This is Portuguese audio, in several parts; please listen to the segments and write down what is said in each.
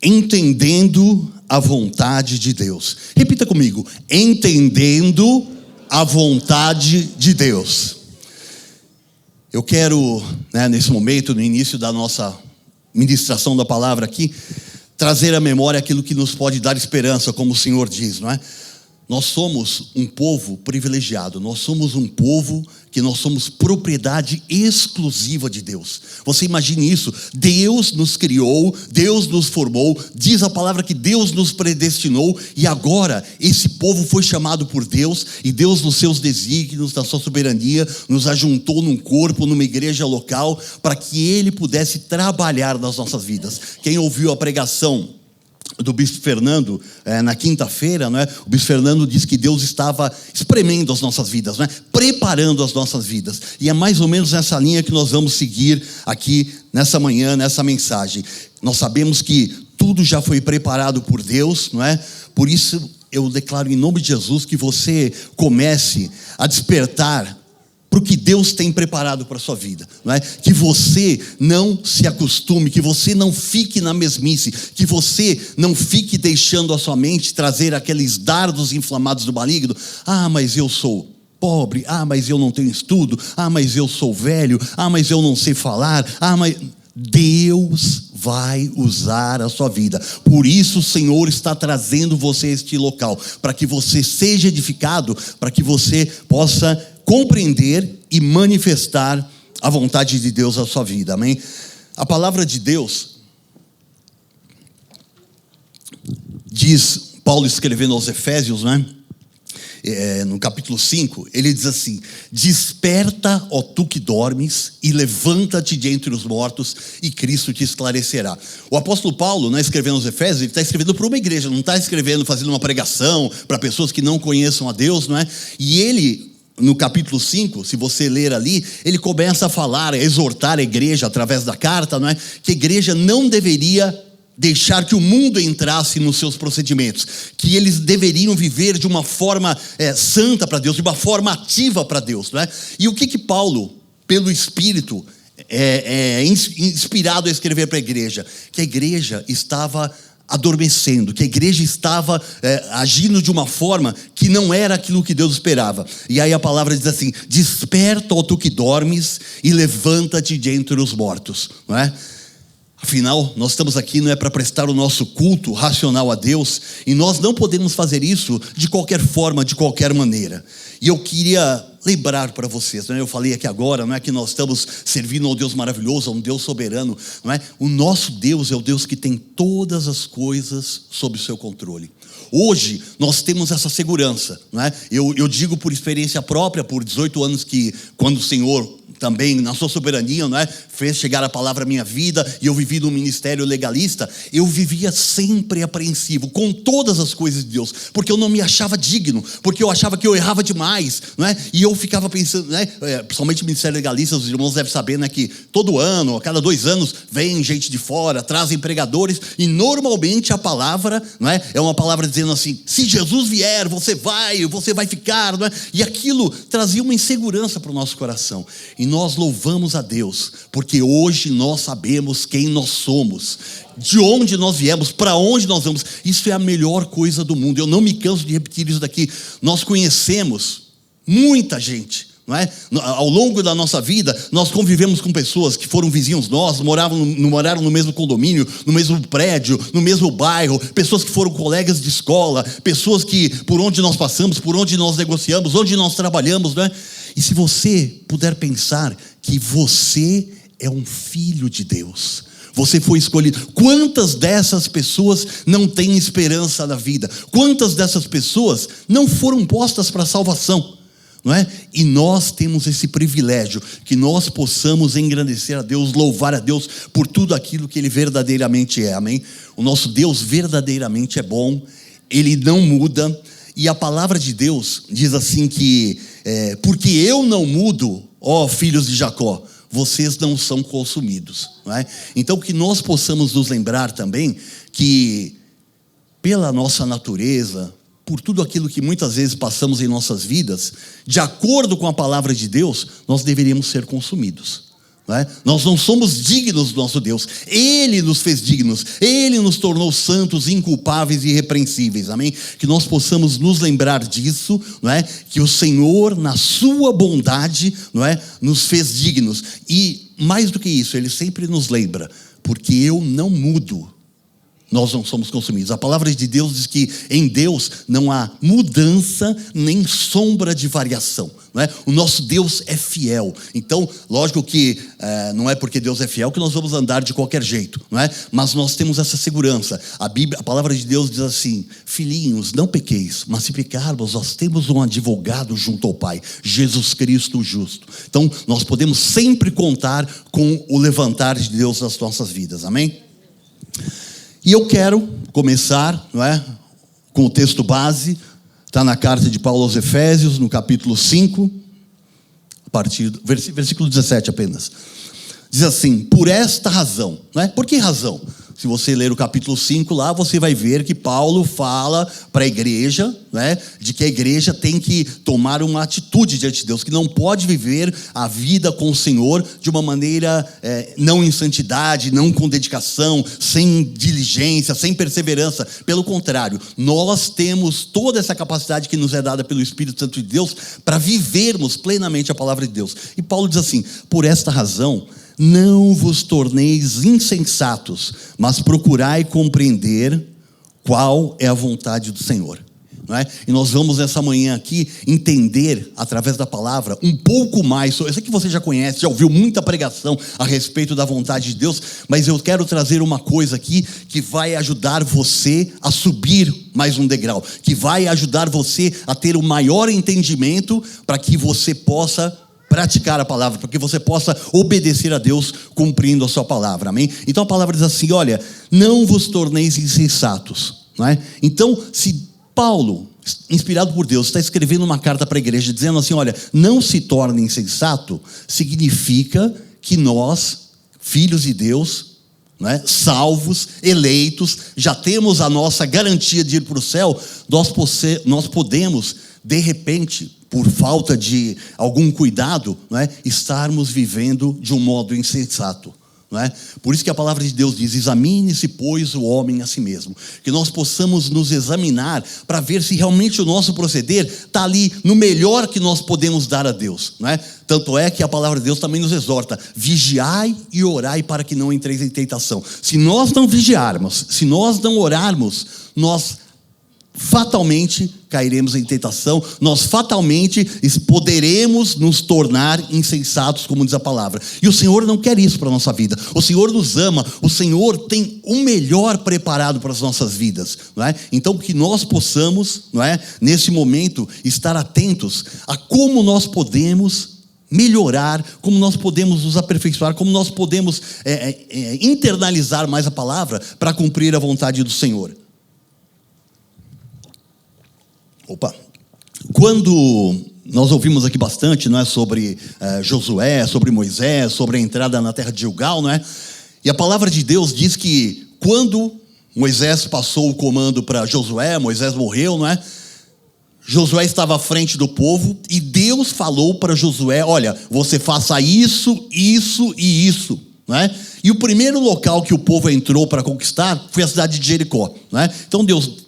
Entendendo a vontade de Deus. Repita comigo: entendendo a vontade de Deus. Eu quero, nesse momento, no início da nossa ministração da palavra aqui, trazer à memória aquilo que nos pode dar esperança, como o Senhor diz, não é? Nós somos um povo privilegiado, nós somos um povo que nós somos propriedade exclusiva de Deus. Você imagine isso, Deus nos criou, Deus nos formou, diz a palavra que Deus nos predestinou, e agora esse povo foi chamado por Deus, e Deus nos seus desígnios, na sua soberania, nos ajuntou num corpo, numa igreja local, para que Ele pudesse trabalhar nas nossas vidas. Quem ouviu a pregação do Bispo Fernando, na quinta-feira, não é? O Bispo Fernando disse que Deus estava espremendo as nossas vidas, não é? Preparando as nossas vidas, e é mais ou menos nessa linha que nós vamos seguir aqui nessa manhã, nessa mensagem. Nós sabemos que tudo já foi preparado por Deus, não é? Por isso eu declaro em nome de Jesus que você comece a despertar para o que Deus tem preparado para a sua vida, não é? Que você não se acostume, que você não fique na mesmice, que você não fique deixando a sua mente trazer aqueles dardos inflamados do maligno. Mas eu sou pobre, mas eu não tenho estudo, mas eu sou velho, mas eu não sei falar, mas... Deus vai usar a sua vida. Por isso o Senhor está trazendo você a este local, para que você seja edificado, para que você possa compreender e manifestar a vontade de Deus na sua vida, amém? A palavra de Deus diz, Paulo escrevendo aos Efésios, né? No capítulo 5, ele diz assim: desperta, ó tu que dormes, e levanta-te de entre os mortos, e Cristo te esclarecerá. O apóstolo Paulo, escrevendo aos Efésios, ele está escrevendo para uma igreja, não está escrevendo, fazendo uma pregação para pessoas que não conheçam a Deus, não é? E ele, no capítulo 5, se você ler ali, ele começa a falar, a exortar a igreja através da carta, não é? Que a igreja não deveria deixar que o mundo entrasse nos seus procedimentos, que eles deveriam viver de uma forma santa para Deus, de uma forma ativa para Deus, não é? E o que Paulo, pelo Espírito, inspirado a escrever para a igreja? Que a igreja estava adormecendo, que a igreja estava agindo de uma forma que não era aquilo que Deus esperava. E aí a palavra diz assim: desperta, ó tu que dormes, e levanta-te de entre os mortos, não é? Afinal, nós estamos aqui não é para prestar o nosso culto racional a Deus, e nós não podemos fazer isso de qualquer forma, de qualquer maneira. E eu queria lembrar para vocês, não é? Eu falei aqui agora, não é que nós estamos servindo a um Deus maravilhoso, a um Deus soberano, não é? O nosso Deus é o Deus que tem todas as coisas sob o seu controle. Hoje nós temos essa segurança, não é? Eu digo por experiência própria, por 18 anos que, quando o Senhor também, na sua soberania, não é, fez chegar a palavra à minha vida, e eu vivi no ministério legalista, eu vivia sempre apreensivo com todas as coisas de Deus, porque eu não me achava digno, porque eu achava que eu errava demais, não é? E eu ficava pensando, né, principalmente no ministério legalista, os irmãos devem saber, né, que todo ano, a cada 2 anos, vem gente de fora, trazem pregadores, e normalmente a palavra, não é uma palavra dizendo assim: se Jesus vier, você vai ficar, não é? E aquilo trazia uma insegurança para o nosso coração. E nós louvamos a Deus, porque hoje nós sabemos quem nós somos, de onde nós viemos, para onde nós vamos. Isso é a melhor coisa do mundo. Eu não me canso de repetir isso daqui. Nós conhecemos muita gente, não é? Ao longo da nossa vida, nós convivemos com pessoas que foram vizinhos nossos, moraram no mesmo condomínio, no mesmo prédio, no mesmo bairro, pessoas que foram colegas de escola, pessoas que, por onde nós passamos, por onde nós negociamos, onde nós trabalhamos, não é? E se você puder pensar que você é um filho de Deus, você foi escolhido. Quantas dessas pessoas não têm esperança na vida? Quantas dessas pessoas não foram postas para a salvação? Não é? E nós temos esse privilégio, que nós possamos engrandecer a Deus, louvar a Deus por tudo aquilo que Ele verdadeiramente é, amém? O nosso Deus verdadeiramente é bom, Ele não muda, e a palavra de Deus diz assim que, porque eu não mudo, ó filhos de Jacó, vocês não são consumidos, não é? Então que nós possamos nos lembrar também que, pela nossa natureza, por tudo aquilo que muitas vezes passamos em nossas vidas, de acordo com a palavra de Deus, nós deveríamos ser consumidos, Não é? Nós não somos dignos do nosso Deus. Ele nos fez dignos. Ele nos tornou santos, inculpáveis e irrepreensíveis. Amém? Que nós possamos nos lembrar disso, não é? Que o Senhor, na sua bondade, não é? Nos fez dignos. E mais do que isso, Ele sempre nos lembra, porque eu não mudo, nós não somos consumidos. A palavra de Deus diz que em Deus não há mudança nem sombra de variação. Não é? O nosso Deus é fiel. Então, lógico que não é porque Deus é fiel que nós vamos andar de qualquer jeito. Não é? Mas nós temos essa segurança. A palavra de Deus diz assim: filhinhos, não pequeis, mas se pecarmos, nós temos um advogado junto ao Pai, Jesus Cristo o justo. Então, nós podemos sempre contar com o levantar de Deus nas nossas vidas. Amém? E eu quero começar, não é, com o texto base, está na carta de Paulo aos Efésios, no capítulo 5, a partir do versículo 17 apenas. Diz assim: por esta razão, não é? Por que razão? Se você ler o capítulo 5 lá, você vai ver que Paulo fala para a igreja, né, de que a igreja tem que tomar uma atitude diante de Deus, que não pode viver a vida com o Senhor de uma maneira não em santidade, não com dedicação, sem diligência, sem perseverança. Pelo contrário, nós temos toda essa capacidade que nos é dada pelo Espírito Santo de Deus para vivermos plenamente a palavra de Deus. E Paulo diz assim: por esta razão, não vos torneis insensatos, mas procurai compreender qual é a vontade do Senhor. Não é? E nós vamos nessa manhã aqui entender, através da palavra, um pouco mais. Eu sei que você já conhece, já ouviu muita pregação a respeito da vontade de Deus, mas eu quero trazer uma coisa aqui que vai ajudar você a subir mais um degrau, que vai ajudar você a ter o maior entendimento para que você possa praticar a palavra, para que você possa obedecer a Deus cumprindo a sua palavra, amém? Então a palavra diz assim: olha, não vos torneis insensatos, não é? Então, se Paulo, inspirado por Deus, está escrevendo uma carta para a igreja dizendo assim: olha, não se torne insensato, significa que nós, filhos de Deus, não é? Salvos, eleitos, já temos a nossa garantia de ir para o céu. Nós podemos, de repente, por falta de algum cuidado, não é, estarmos vivendo de um modo insensato. Não é? Por isso que a palavra de Deus diz: examine-se, pois, o homem a si mesmo. Que nós possamos nos examinar para ver se realmente o nosso proceder está ali no melhor que nós podemos dar a Deus. Não é? Tanto é que a palavra de Deus também nos exorta: vigiai e orai para que não entreis em tentação. Se nós não vigiarmos, se nós não orarmos, nós fatalmente cairemos em tentação, nós fatalmente poderemos nos tornar insensatos, como diz a palavra. E o Senhor não quer isso para a nossa vida. O Senhor nos ama, o Senhor tem o melhor preparado para as nossas vidas, não é? Então que nós possamos, não é, nesse momento, estar atentos a como nós podemos melhorar, como nós podemos nos aperfeiçoar, como nós podemos internalizar mais a palavra para cumprir a vontade do Senhor. Quando nós ouvimos aqui bastante, não é, sobre Josué, sobre Moisés, sobre a entrada na terra de Gilgal, não é? E a palavra de Deus diz que quando Moisés passou o comando para Josué, Moisés morreu, não é? Josué estava à frente do povo e Deus falou para Josué: olha, você faça isso, isso e isso, não é? E o primeiro local que o povo entrou para conquistar foi a cidade de Jericó, não é? Então Deus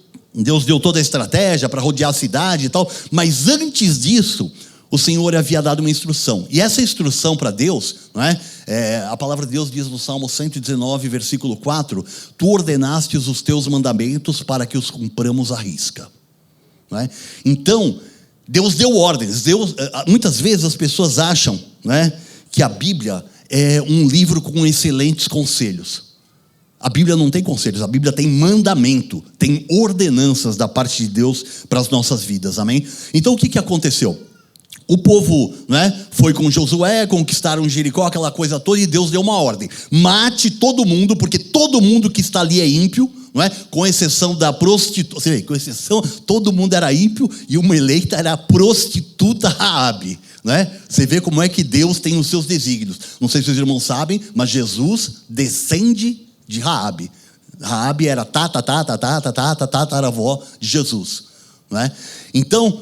deu toda a estratégia para rodear a cidade e tal, mas antes disso, o Senhor havia dado uma instrução. E essa instrução para Deus, não é? A palavra de Deus diz no Salmo 119, versículo 4: tu ordenastes os teus mandamentos para que os cumpramos à risca. Não é? Então, Deus deu ordens. Muitas vezes as pessoas acham, não é, que a Bíblia é um livro com excelentes conselhos. A Bíblia não tem conselhos, a Bíblia tem mandamento, tem ordenanças da parte de Deus para as nossas vidas, amém? Então o que aconteceu? O povo, né, foi com Josué, conquistaram Jericó, aquela coisa toda, e Deus deu uma ordem: mate todo mundo, porque todo mundo que está ali é ímpio, não é? Com exceção da prostituta, com exceção, todo mundo era ímpio, e uma eleita era a prostituta Raabe, né? Você vê como é que Deus tem os seus desígnios. Não sei se os irmãos sabem, mas Jesus descende de Raabe. Raabe era tataravó de Jesus, não é? Então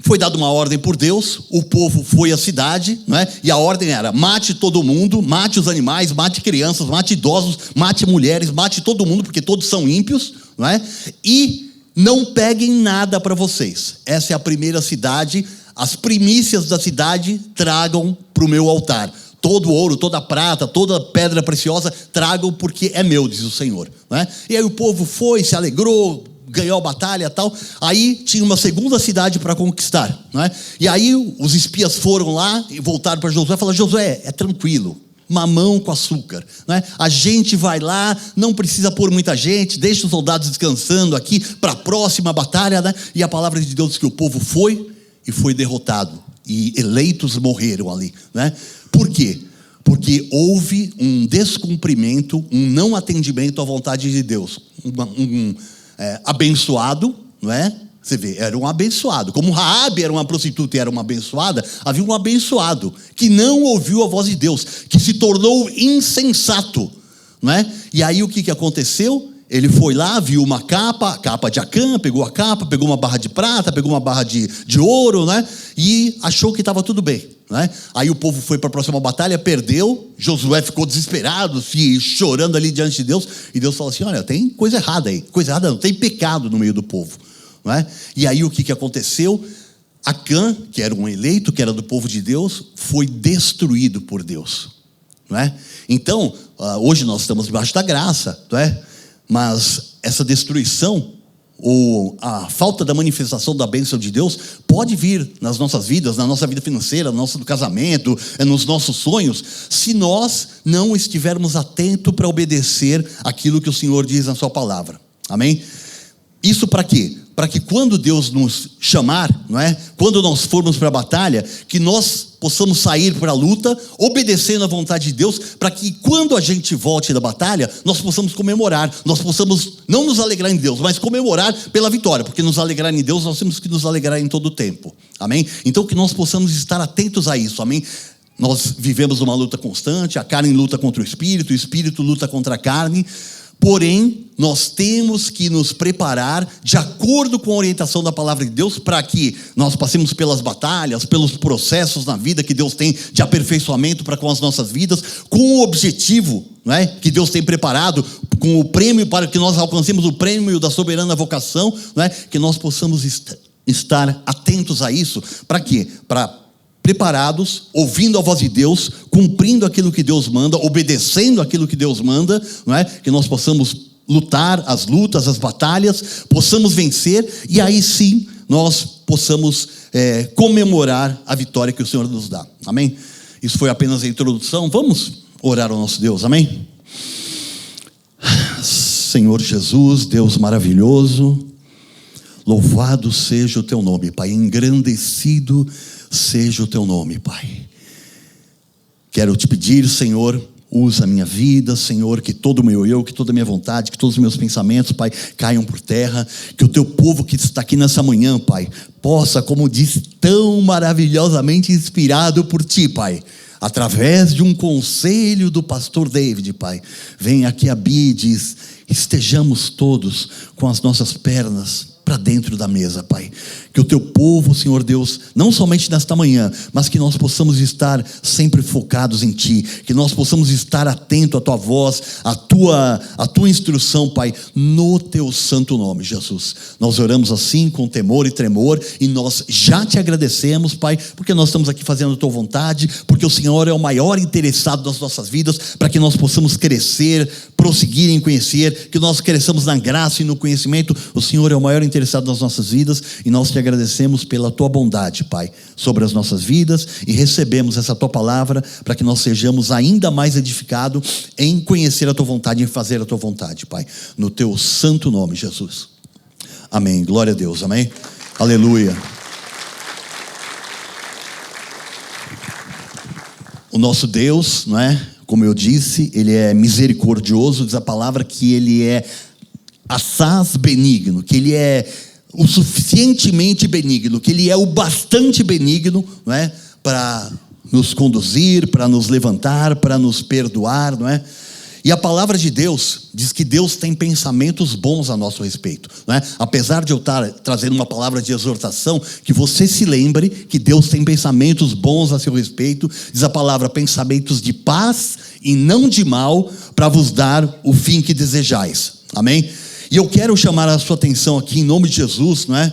foi dada uma ordem por Deus, o povo foi à cidade, não é? E a ordem era: mate todo mundo, mate os animais, mate crianças, mate idosos, mate mulheres, mate todo mundo, porque todos são ímpios, não é? E não peguem nada para vocês. Essa é a primeira cidade, as primícias da cidade tragam para o meu altar. Todo ouro, toda prata, toda pedra preciosa, tragam porque é meu, diz o Senhor, não é? E aí o povo foi, se alegrou, ganhou a batalha e tal. Aí tinha uma segunda cidade para conquistar, não é? E aí os espias foram lá e voltaram para Josué e falaram: Josué, é tranquilo, mamão com açúcar, não é? A gente vai lá, não precisa pôr muita gente, deixa os soldados descansando aqui para a próxima batalha, né? E a palavra de Deus diz que o povo foi e foi derrotado, e eleitos morreram ali, né? Por quê? Porque houve um descumprimento, um não atendimento à vontade de Deus. Abençoado, não é? Você vê, era um abençoado. Como Raabe era uma prostituta e era uma abençoada, havia um abençoado que não ouviu a voz de Deus, que se tornou insensato, não é? E aí o que aconteceu? Ele foi lá, viu uma capa, a capa de Acã, pegou a capa, pegou uma barra de prata, pegou uma barra de ouro, né? E achou que estava tudo bem, né? Aí o povo foi para a próxima batalha, perdeu. Josué ficou desesperado, chorando ali diante de Deus. E Deus falou assim: olha, tem coisa errada aí. Coisa errada não, tem pecado no meio do povo, não é? E aí o que aconteceu? Acã, que era um eleito, que era do povo de Deus, foi destruído por Deus, não é? Então, hoje nós estamos debaixo da graça, não é? Mas essa destruição, ou a falta da manifestação da bênção de Deus, pode vir nas nossas vidas, na nossa vida financeira, no nosso casamento, nos nossos sonhos, se nós não estivermos atentos para obedecer aquilo que o Senhor diz na sua palavra. Amém? Isso para quê? Para que quando Deus nos chamar, não é? Quando nós formos para a batalha, que nós possamos sair para a luta, obedecendo à vontade de Deus, para que quando a gente volte da batalha, nós possamos comemorar, nós possamos não nos alegrar em Deus, mas comemorar pela vitória, porque nos alegrar em Deus, nós temos que nos alegrar em todo o tempo, amém? Então que nós possamos estar atentos a isso, amém? Nós vivemos uma luta constante, a carne luta contra o espírito luta contra a carne. Porém, nós temos que nos preparar de acordo com a orientação da palavra de Deus, para que nós passemos pelas batalhas, pelos processos na vida que Deus tem de aperfeiçoamento para com as nossas vidas, com o objetivo, não é, que Deus tem preparado, com o prêmio, para que nós alcancemos o prêmio da soberana vocação, não é, que nós possamos estar atentos a isso. Para quê? Para preparados, ouvindo a voz de Deus, cumprindo aquilo que Deus manda, obedecendo aquilo que Deus manda, não é? Que nós possamos lutar as lutas, as batalhas, possamos vencer, e aí sim nós possamos comemorar a vitória que o Senhor nos dá. Amém? Isso foi apenas a introdução. Vamos orar ao nosso Deus. Amém? Senhor Jesus, Deus maravilhoso, louvado seja o teu nome, Pai, engrandecido seja o teu nome, Pai. Quero te pedir, Senhor, usa a minha vida, Senhor, que todo o meu eu, que toda a minha vontade, que todos os meus pensamentos, Pai, caiam por terra, que o teu povo que está aqui nessa manhã, Pai, possa, como diz, tão maravilhosamente inspirado por ti, Pai, através de um conselho do pastor David, Pai, vem aqui a Bia e diz: estejamos todos com as nossas pernas para dentro da mesa, Pai. Que o teu povo, Senhor Deus, não somente nesta manhã, mas que nós possamos estar sempre focados em Ti, que nós possamos estar atentos à Tua voz, à tua instrução, Pai, no Teu santo nome, Jesus. Nós oramos assim, com temor e tremor, e nós já Te agradecemos, Pai, porque nós estamos aqui fazendo a Tua vontade, porque o Senhor é o maior interessado nas nossas vidas, para que nós possamos crescer, prosseguir em conhecer, que nós cresçamos na graça e no conhecimento. O Senhor é o maior interessado nas nossas vidas, e nós Te agradecemos pela Tua bondade, Pai, sobre as nossas vidas, e recebemos essa Tua palavra para que nós sejamos ainda mais edificados em conhecer a Tua vontade, em fazer a Tua vontade, Pai, no Teu santo nome, Jesus. Amém, glória a Deus, amém, aleluia. O nosso Deus, não é? Como eu disse, Ele é misericordioso, diz a palavra que Ele é assaz benigno, que Ele é o suficientemente benigno, que Ele é o bastante benigno, não é? Para nos conduzir, para nos levantar, para nos perdoar, não é? E a palavra de Deus diz que Deus tem pensamentos bons a nosso respeito, né? Apesar de eu estar trazendo uma palavra de exortação, que você se lembre que Deus tem pensamentos bons a seu respeito. Diz a palavra, pensamentos de paz e não de mal, para vos dar o fim que desejais. Amém? E eu quero chamar a sua atenção aqui em nome de Jesus, não é?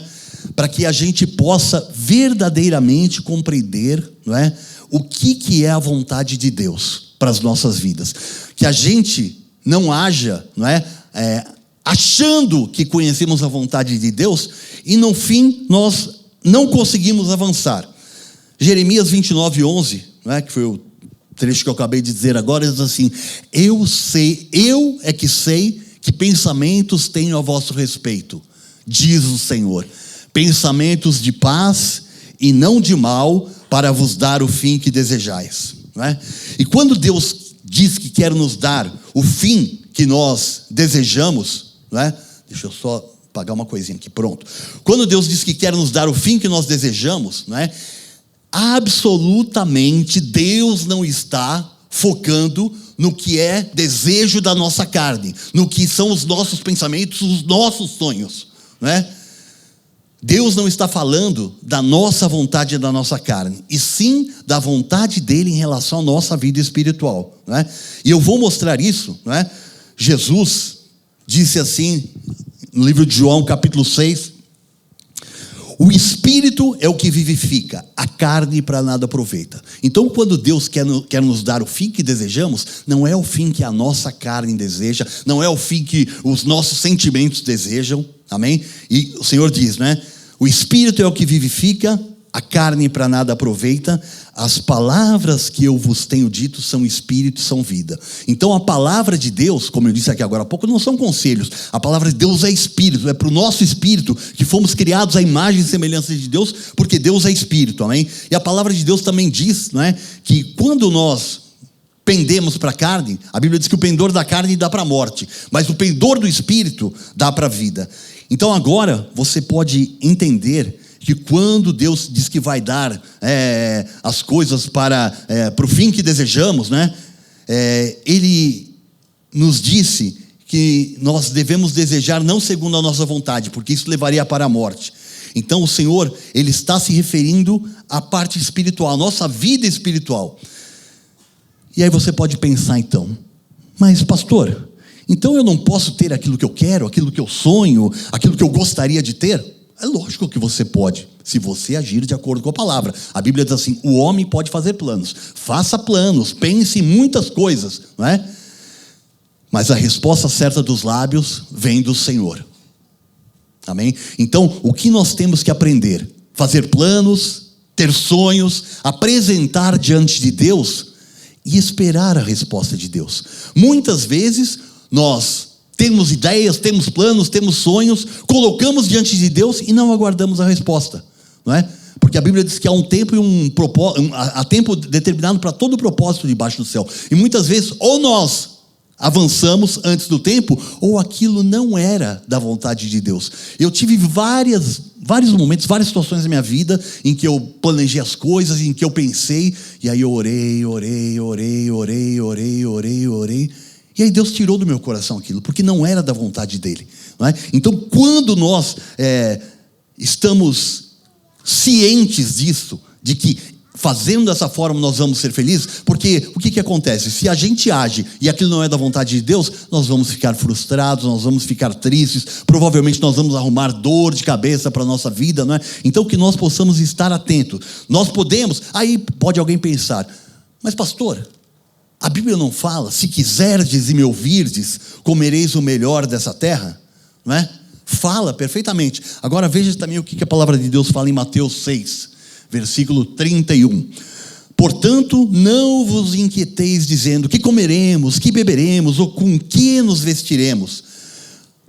Para que a gente possa verdadeiramente compreender, não é? O que é a vontade de Deus para as nossas vidas. Que a gente não haja, não é? Achando que conhecemos a vontade de Deus e no fim nós não conseguimos avançar. Jeremias 29:11, não é? Que foi o trecho que eu acabei de dizer agora, diz assim: eu é que sei que pensamentos tenho a vosso respeito, diz o Senhor, pensamentos de paz e não de mal, para vos dar o fim que desejais. Não é? E quando Deus diz que quer nos dar o fim que nós desejamos, não é? Deixa eu só apagar uma coisinha aqui, pronto. Quando Deus diz que quer nos dar o fim que nós desejamos, não é? Absolutamente Deus não está focando no que é desejo da nossa carne, no que são os nossos pensamentos, os nossos sonhos, não é? Deus não está falando da nossa vontade e da nossa carne, e sim da vontade dele em relação à nossa vida espiritual, não é? E eu vou mostrar isso, não é? Jesus disse assim, no livro de João, capítulo 6, o Espírito é o que vivifica, a carne para nada aproveita. Então, quando Deus quer nos dar o fim que desejamos, não é o fim que a nossa carne deseja, não é o fim que os nossos sentimentos desejam, amém? E o Senhor diz, né? O Espírito é o que vivifica, a carne para nada aproveita. As palavras que eu vos tenho dito são espírito e são vida. Então a palavra de Deus, como eu disse aqui agora há pouco, não são conselhos. A palavra de Deus é espírito, é para o nosso espírito, que fomos criados à imagem e semelhança de Deus, porque Deus é espírito, amém? E a palavra de Deus também diz, não é, que quando nós pendemos para a carne, a Bíblia diz que o pendor da carne dá para a morte, mas o pendor do espírito dá para a vida. Então agora você pode entender que quando Deus diz que vai dar as coisas para o fim que desejamos, né? Ele nos disse que nós devemos desejar não segundo a nossa vontade, porque isso levaria para a morte. Então o Senhor, Ele está se referindo à parte espiritual, à nossa vida espiritual. E aí você pode pensar então, mas pastor, então eu não posso ter aquilo que eu quero, aquilo que eu sonho, aquilo que eu gostaria de ter? É lógico que você pode, se você agir de acordo com a palavra. A Bíblia diz assim, o homem pode fazer planos. Faça planos, pense em muitas coisas, não é? Mas a resposta certa dos lábios vem do Senhor. Amém? Então, o que nós temos que aprender? Fazer planos, ter sonhos, apresentar diante de Deus e esperar a resposta de Deus. Muitas vezes, nós temos ideias, temos planos, temos sonhos, colocamos diante de Deus e não aguardamos a resposta, não é? Porque a Bíblia diz que há um tempo e há tempo determinado para todo o propósito debaixo do céu. E muitas vezes, ou nós avançamos antes do tempo, ou aquilo não era da vontade de Deus. Eu tive vários momentos, várias situações na minha vida em que eu planejei as coisas, em que eu pensei, e aí eu orei. E aí Deus tirou do meu coração aquilo, porque não era da vontade dele, não é? Então, quando nós estamos cientes disso, de que fazendo dessa forma nós vamos ser felizes, porque o que acontece? Se a gente age e aquilo não é da vontade de Deus, nós vamos ficar frustrados, nós vamos ficar tristes, provavelmente nós vamos arrumar dor de cabeça para a nossa vida, não é? Então que nós possamos estar atentos. Nós podemos, aí pode alguém pensar, mas pastor, a Bíblia não fala, se quiserdes e me ouvirdes, comereis o melhor dessa terra, não é? Fala perfeitamente. Agora veja também o que a palavra de Deus fala em Mateus 6, versículo 31. Portanto, não vos inquieteis dizendo, que comeremos, que beberemos, ou com que nos vestiremos,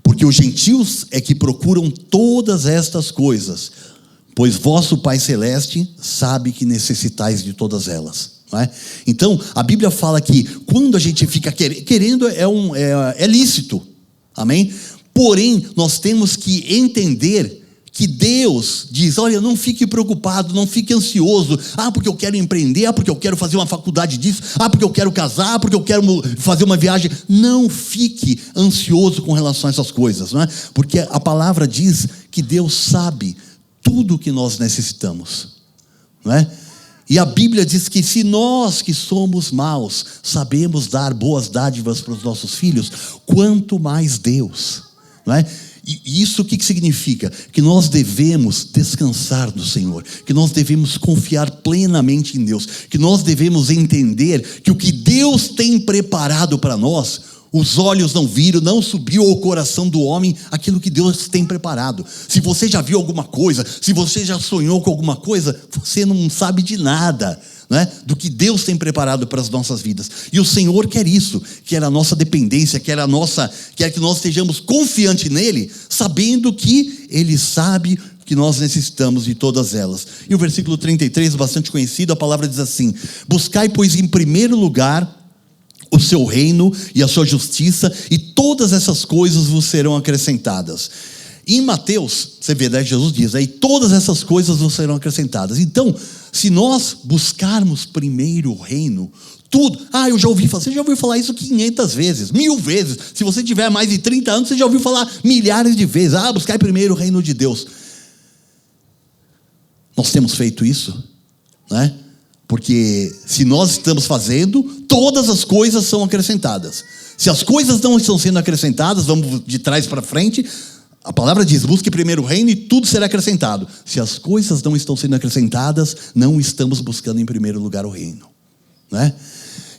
porque os gentios é que procuram todas estas coisas, pois vosso Pai Celeste sabe que necessitais de todas elas. Não é? Então, a Bíblia fala que quando a gente fica querendo é lícito, amém? Porém, nós temos que entender que Deus diz, olha, não fique preocupado, não fique ansioso, porque eu quero empreender, porque eu quero fazer uma faculdade disso, porque eu quero casar, porque eu quero fazer uma viagem. Não fique ansioso com relação a essas coisas, não é? Porque a palavra diz que Deus sabe tudo o que nós necessitamos, não é? E a Bíblia diz que se nós que somos maus sabemos dar boas dádivas para os nossos filhos, quanto mais Deus, não é? E isso o que significa? Que nós devemos descansar no Senhor, que nós devemos confiar plenamente em Deus, que nós devemos entender que o que Deus tem preparado para nós, os olhos não viram, não subiu ao coração do homem aquilo que Deus tem preparado. Se você já viu alguma coisa, se você já sonhou com alguma coisa, você não sabe de nada, né, do que Deus tem preparado para as nossas vidas. E o Senhor quer isso, quer a nossa dependência, quer que nós estejamos confiantes nele, sabendo que Ele sabe que nós necessitamos de todas elas. E o versículo 33, bastante conhecido, a palavra diz assim: buscai, pois, em primeiro lugar o seu reino e a sua justiça, e todas essas coisas vos serão acrescentadas. Em Mateus, você vê, né, Jesus diz, aí todas essas coisas vos serão acrescentadas. Então, se nós buscarmos primeiro o reino, tudo, eu já ouvi falar, você já ouviu falar isso 500 vezes, 1000 vezes, se você tiver mais de 30 anos, você já ouviu falar milhares de vezes, buscar primeiro o reino de Deus. Nós temos feito isso, né? Porque se nós estamos fazendo, todas as coisas são acrescentadas. Se as coisas não estão sendo acrescentadas, vamos de trás para frente, a palavra diz, busque primeiro o reino e tudo será acrescentado. Se as coisas não estão sendo acrescentadas, não estamos buscando em primeiro lugar o reino, né?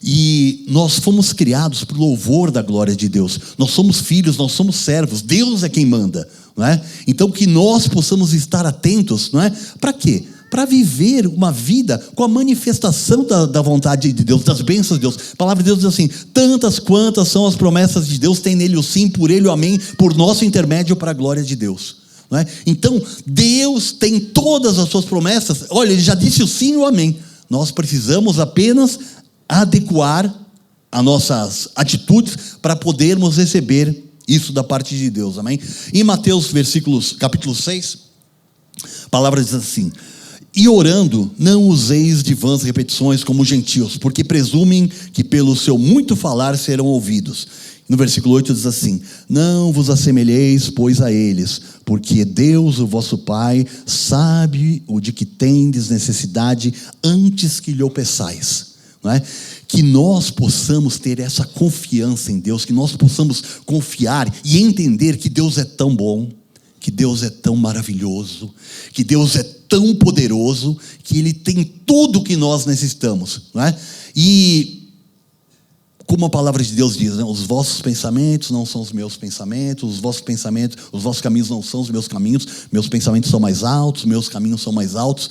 E nós fomos criados para o louvor da glória de Deus. Nós somos filhos, nós somos servos, Deus é quem manda, não é? Então que nós possamos estar atentos, não é? Para quê? Para viver uma vida com a manifestação da vontade de Deus, das bênçãos de Deus. A palavra de Deus diz assim: tantas quantas são as promessas de Deus, tem nele o sim, por ele o amém, por nosso intermédio para a glória de Deus, não é? Então, Deus tem todas as suas promessas. Olha, ele já disse o sim e o amém. Nós precisamos apenas adequar as nossas atitudes para podermos receber isso da parte de Deus, amém? Em Mateus capítulo 6, a palavra diz assim: e orando, não useis de vãs repetições como os gentios, porque presumem que pelo seu muito falar serão ouvidos. No versículo 8 diz assim: não vos assemelheis, pois, a eles, porque Deus, o vosso Pai, sabe o de que tendes necessidade antes que lhe o peçais. Não é? Que nós possamos ter essa confiança em Deus, que nós possamos confiar e entender que Deus é tão bom, que Deus é tão maravilhoso, que Deus é tão poderoso, que Ele tem tudo o que nós necessitamos, não é? E como a palavra de Deus diz, né? Os vossos pensamentos não são os meus pensamentos, os vossos caminhos não são os meus caminhos, meus pensamentos são mais altos, meus caminhos são mais altos.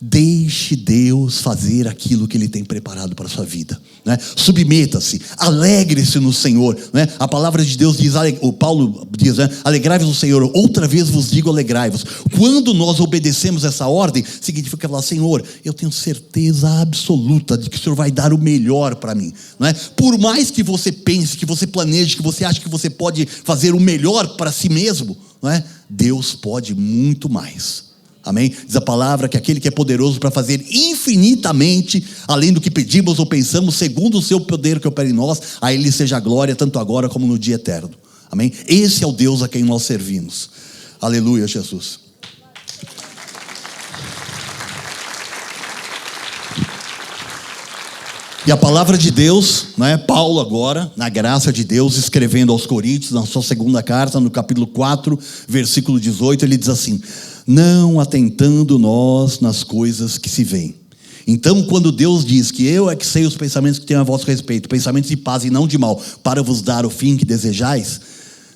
Deixe Deus fazer aquilo que Ele tem preparado para a sua vida, né? Submeta-se, alegre-se no Senhor, né? A palavra de Deus diz, o Paulo diz, né? Alegrai-vos no Senhor, outra vez vos digo alegrai-vos. Quando nós obedecemos essa ordem, significa falar: Senhor, eu tenho certeza absoluta de que o Senhor vai dar o melhor para mim, não é? Por mais que você pense, que você planeje, que você ache que você pode fazer o melhor para si mesmo, não é? Deus pode muito mais. Amém? Diz a palavra que aquele que é poderoso para fazer infinitamente além do que pedimos ou pensamos, segundo o seu poder que opera em nós, a Ele seja a glória, tanto agora como no dia eterno. Amém? Esse é o Deus a quem nós servimos. Aleluia, Jesus. E a palavra de Deus, né, Paulo agora, na graça de Deus, escrevendo aos Coríntios, na sua segunda carta, no capítulo 4, versículo 18, ele diz assim: não atentando nós nas coisas que se veem. Então, quando Deus diz que eu é que sei os pensamentos que tenho a vosso respeito, pensamentos de paz e não de mal, para vos dar o fim que desejais,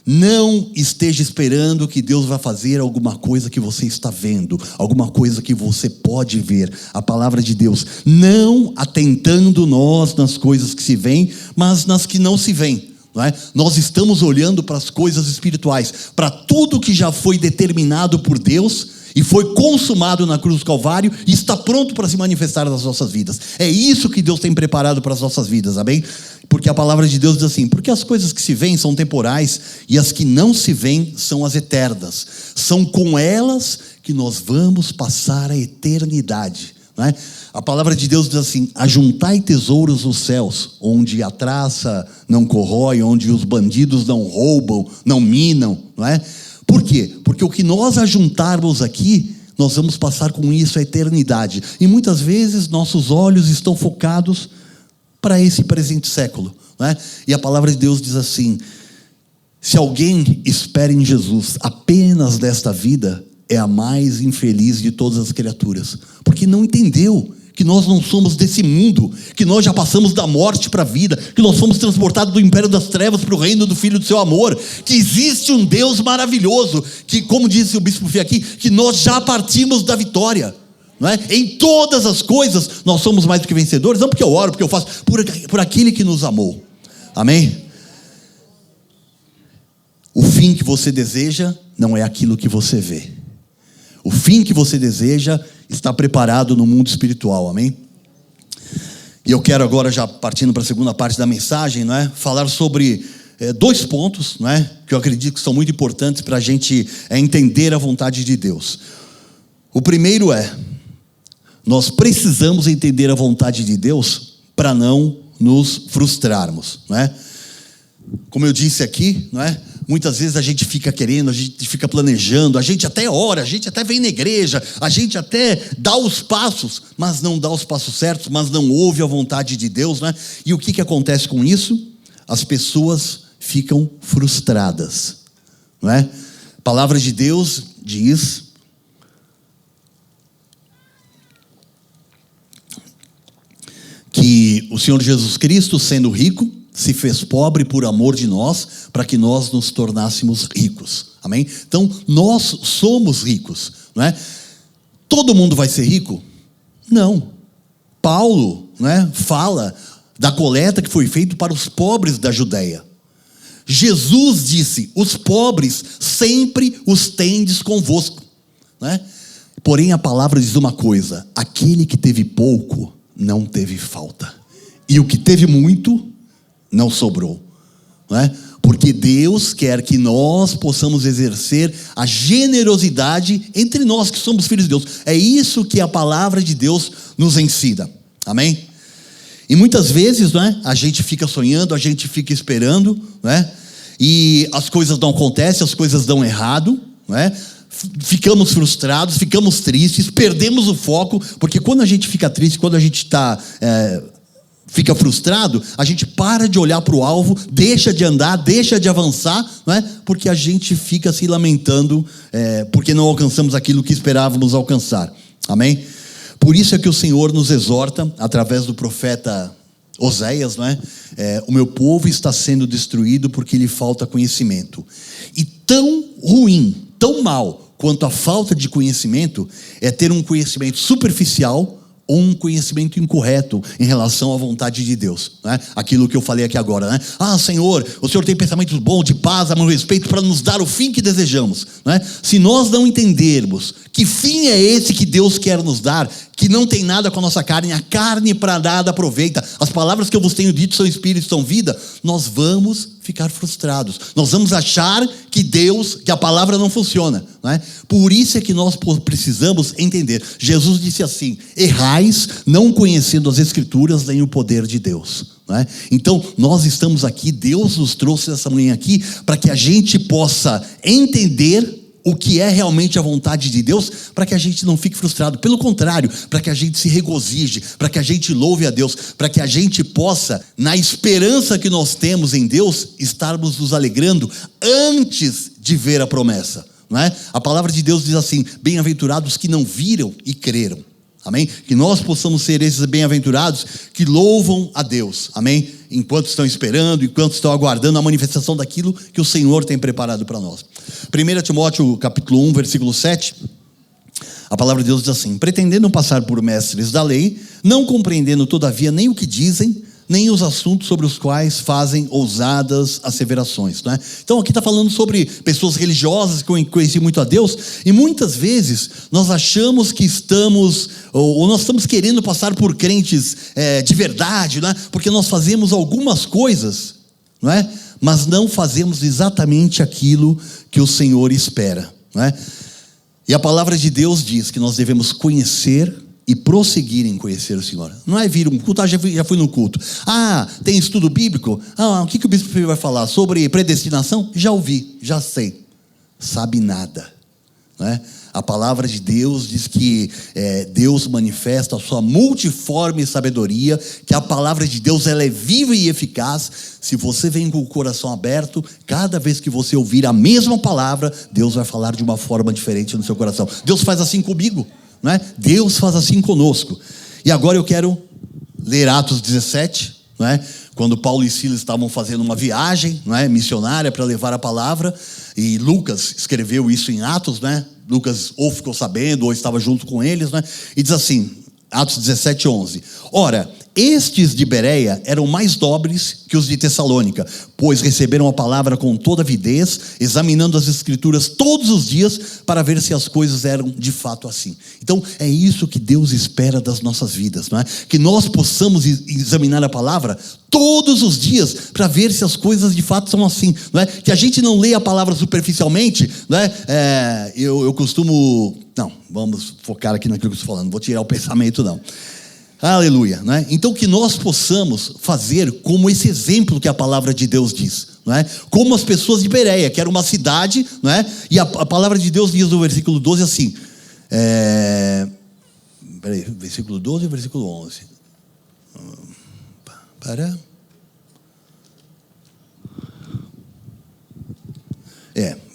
não esteja esperando que Deus vai fazer alguma coisa que você está vendo, alguma coisa que você pode ver. A palavra de Deus: não atentando nós nas coisas que se veem, mas nas que não se veem. Não é? Nós estamos olhando para as coisas espirituais, para tudo que já foi determinado por Deus E foi consumado na cruz do Calvário e está pronto para se manifestar nas nossas vidas. É isso que Deus tem preparado para as nossas vidas, amém? Porque a palavra de Deus diz assim: porque as coisas que se veem são temporais e as que não se veem são as eternas. São com elas que nós vamos passar a eternidade, não é? A palavra de Deus diz assim: ajuntai tesouros nos céus, onde a traça não corrói, onde os bandidos não roubam, não minam, não é? Por quê? Porque o que nós ajuntarmos aqui, nós vamos passar com isso a eternidade. E muitas vezes nossos olhos estão focados para esse presente século, não é? E a palavra de Deus diz assim: se alguém espera em Jesus apenas desta vida, é a mais infeliz de todas as criaturas, porque não entendeu que nós não somos desse mundo, que nós já passamos da morte para a vida, que nós fomos transportados do império das trevas para o reino do Filho do seu amor, que existe um Deus maravilhoso, que, como disse o bispo Fih aqui, que nós já partimos da vitória, não é? Em todas as coisas nós somos mais do que vencedores, não porque eu oro, porque eu faço, por aquele que nos amou, amém? O fim que você deseja não é aquilo que você vê. O fim que você deseja está preparado no mundo espiritual, amém? E eu quero agora, já partindo para a segunda parte da mensagem, não é? Falar sobre 2 pontos, não é? Que eu acredito que são muito importantes para a gente entender a vontade de Deus. O primeiro é: nós precisamos entender a vontade de Deus para não nos frustrarmos, não é? Como eu disse aqui, não é? Muitas vezes a gente fica querendo, a gente fica planejando, a gente até ora, a gente até vem na igreja, a gente até dá os passos, mas não dá os passos certos, mas não ouve a vontade de Deus, né? E o que acontece com isso? As pessoas ficam frustradas, não é? A palavra de Deus diz que o Senhor Jesus Cristo, sendo rico, se fez pobre por amor de nós, para que nós nos tornássemos ricos, amém? Então, nós somos ricos, não é? Todo mundo vai ser rico? Não. Paulo, não é, fala da coleta que foi feita para os pobres da Judeia. Jesus disse: os pobres sempre os tendes convosco, não é? Porém a palavra diz uma coisa: aquele que teve pouco, não teve falta, e o que teve muito, não sobrou, não é? Porque Deus quer que nós possamos exercer a generosidade entre nós que somos filhos de Deus. É isso que a palavra de Deus nos ensina, amém? E muitas vezes, não é? A gente fica sonhando, a gente fica esperando, não é? E as coisas não acontecem, as coisas dão errado, não é? Ficamos frustrados, ficamos tristes, perdemos o foco, porque quando a gente fica triste, quando a gente fica frustrado, a gente para de olhar para o alvo, deixa de andar, deixa de avançar, não é? Porque a gente fica se lamentando, porque não alcançamos aquilo que esperávamos alcançar, amém? Por isso é que o Senhor nos exorta, através do profeta Oséias, não é? O meu povo está sendo destruído porque lhe falta conhecimento. E tão ruim, tão mal quanto a falta de conhecimento é ter um conhecimento superficial ou um conhecimento incorreto em relação à vontade de Deus, né? Aquilo que eu falei aqui agora, né? Senhor, o Senhor tem pensamentos bons, de paz, amor e respeito, para nos dar o fim que desejamos, né? Se nós não entendermos que fim é esse que Deus quer nos dar, que não tem nada com a nossa carne, a carne para nada aproveita, as palavras que eu vos tenho dito são espírito e são vida, nós vamos ficar frustrados, nós vamos achar que a palavra não funciona, não é? Por isso é que nós precisamos entender. Jesus disse assim: errais não conhecendo as escrituras nem o poder de Deus, não é? Então nós estamos aqui, Deus nos trouxe essa manhã aqui para que a gente possa entender o que é realmente a vontade de Deus, para que a gente não fique frustrado, pelo contrário, para que a gente se regozije, para que a gente louve a Deus, para que a gente possa, na esperança que nós temos em Deus, estarmos nos alegrando antes de ver a promessa, não é? A palavra de Deus diz assim: bem-aventurados que não viram e creram, amém? Que nós possamos ser esses bem-aventurados que louvam a Deus, amém? Enquanto estão esperando, enquanto estão aguardando a manifestação daquilo que o Senhor tem preparado para nós. 1 Timóteo capítulo 1, versículo 7, a palavra de Deus diz assim: pretendendo passar por mestres da lei, não compreendendo todavia nem o que dizem, nem os assuntos sobre os quais fazem ousadas asseverações, né? Então aqui está falando sobre pessoas religiosas que conhecem muito a Deus, e muitas vezes nós achamos que estamos, ou nós estamos querendo passar por crentes de verdade, né? Porque nós fazemos algumas coisas, não é? Mas não fazemos exatamente aquilo que o Senhor espera, não é? E a palavra de Deus diz que nós devemos conhecer e prosseguir em conhecer o Senhor. Não é vir um culto, já fui no culto. Tem estudo bíblico? O que o bispo vai falar? Sobre predestinação? Já ouvi, já sei. Sabe nada, não é? A palavra de Deus diz que Deus manifesta a sua multiforme sabedoria, que a palavra de Deus ela é viva e eficaz. Se você vem com o coração aberto, cada vez que você ouvir a mesma palavra, Deus vai falar de uma forma diferente no seu coração. Deus faz assim comigo, não é? Deus faz assim conosco. E agora eu quero ler Atos 17, não é? Quando Paulo e Silas estavam fazendo uma viagem, não é, missionária para levar a palavra, e Lucas escreveu isso em Atos, né? Lucas ou ficou sabendo ou estava junto com eles, né? E diz assim, Atos 17, 11: Ora, estes de Bereia eram mais nobres que os de Tessalônica, pois receberam a palavra com toda avidez, examinando as escrituras todos os dias, para ver se as coisas eram de fato assim. Então é isso que Deus espera das nossas vidas, não é? Que nós possamos examinar a palavra todos os dias, para ver se as coisas de fato são assim, não é? Que a gente não leia a palavra superficialmente, não é? Eu costumo... Não, vamos focar aqui naquilo que eu estou falando, não vou tirar o pensamento não. Aleluia, não é? Então que nós possamos fazer como esse exemplo que a palavra de Deus diz, não é? Como as pessoas de Bereia, que era uma cidade, não é? E a palavra de Deus diz no versículo 12 assim, versículo 12 e versículo 11.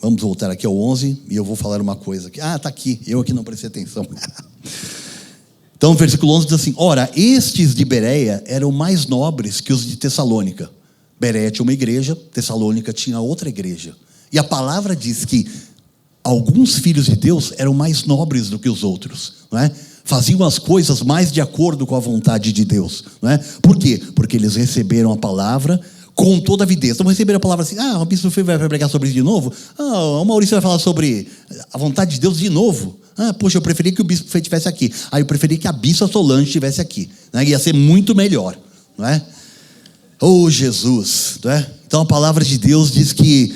Vamos voltar aqui ao 11 e eu vou falar uma coisa aqui. Está aqui, eu aqui não prestei atenção. Então o versículo 11 diz assim: Ora, estes de Bereia eram mais nobres que os de Tessalônica. Bereia tinha uma igreja, Tessalônica tinha outra igreja. E a palavra diz que alguns filhos de Deus eram mais nobres do que os outros, não é? Faziam as coisas mais de acordo com a vontade de Deus, não é? Por quê? Porque eles receberam a palavra com toda a avidez. Então receberam a palavra assim: o bispo vai pregar sobre isso de novo? O Maurício vai falar sobre a vontade de Deus de novo? Poxa, eu preferia que o bispo estivesse aqui. Eu preferia que a bispa Solange estivesse aqui, né? Ia ser muito melhor, não é? Oh Jesus, não é? Então a palavra de Deus diz que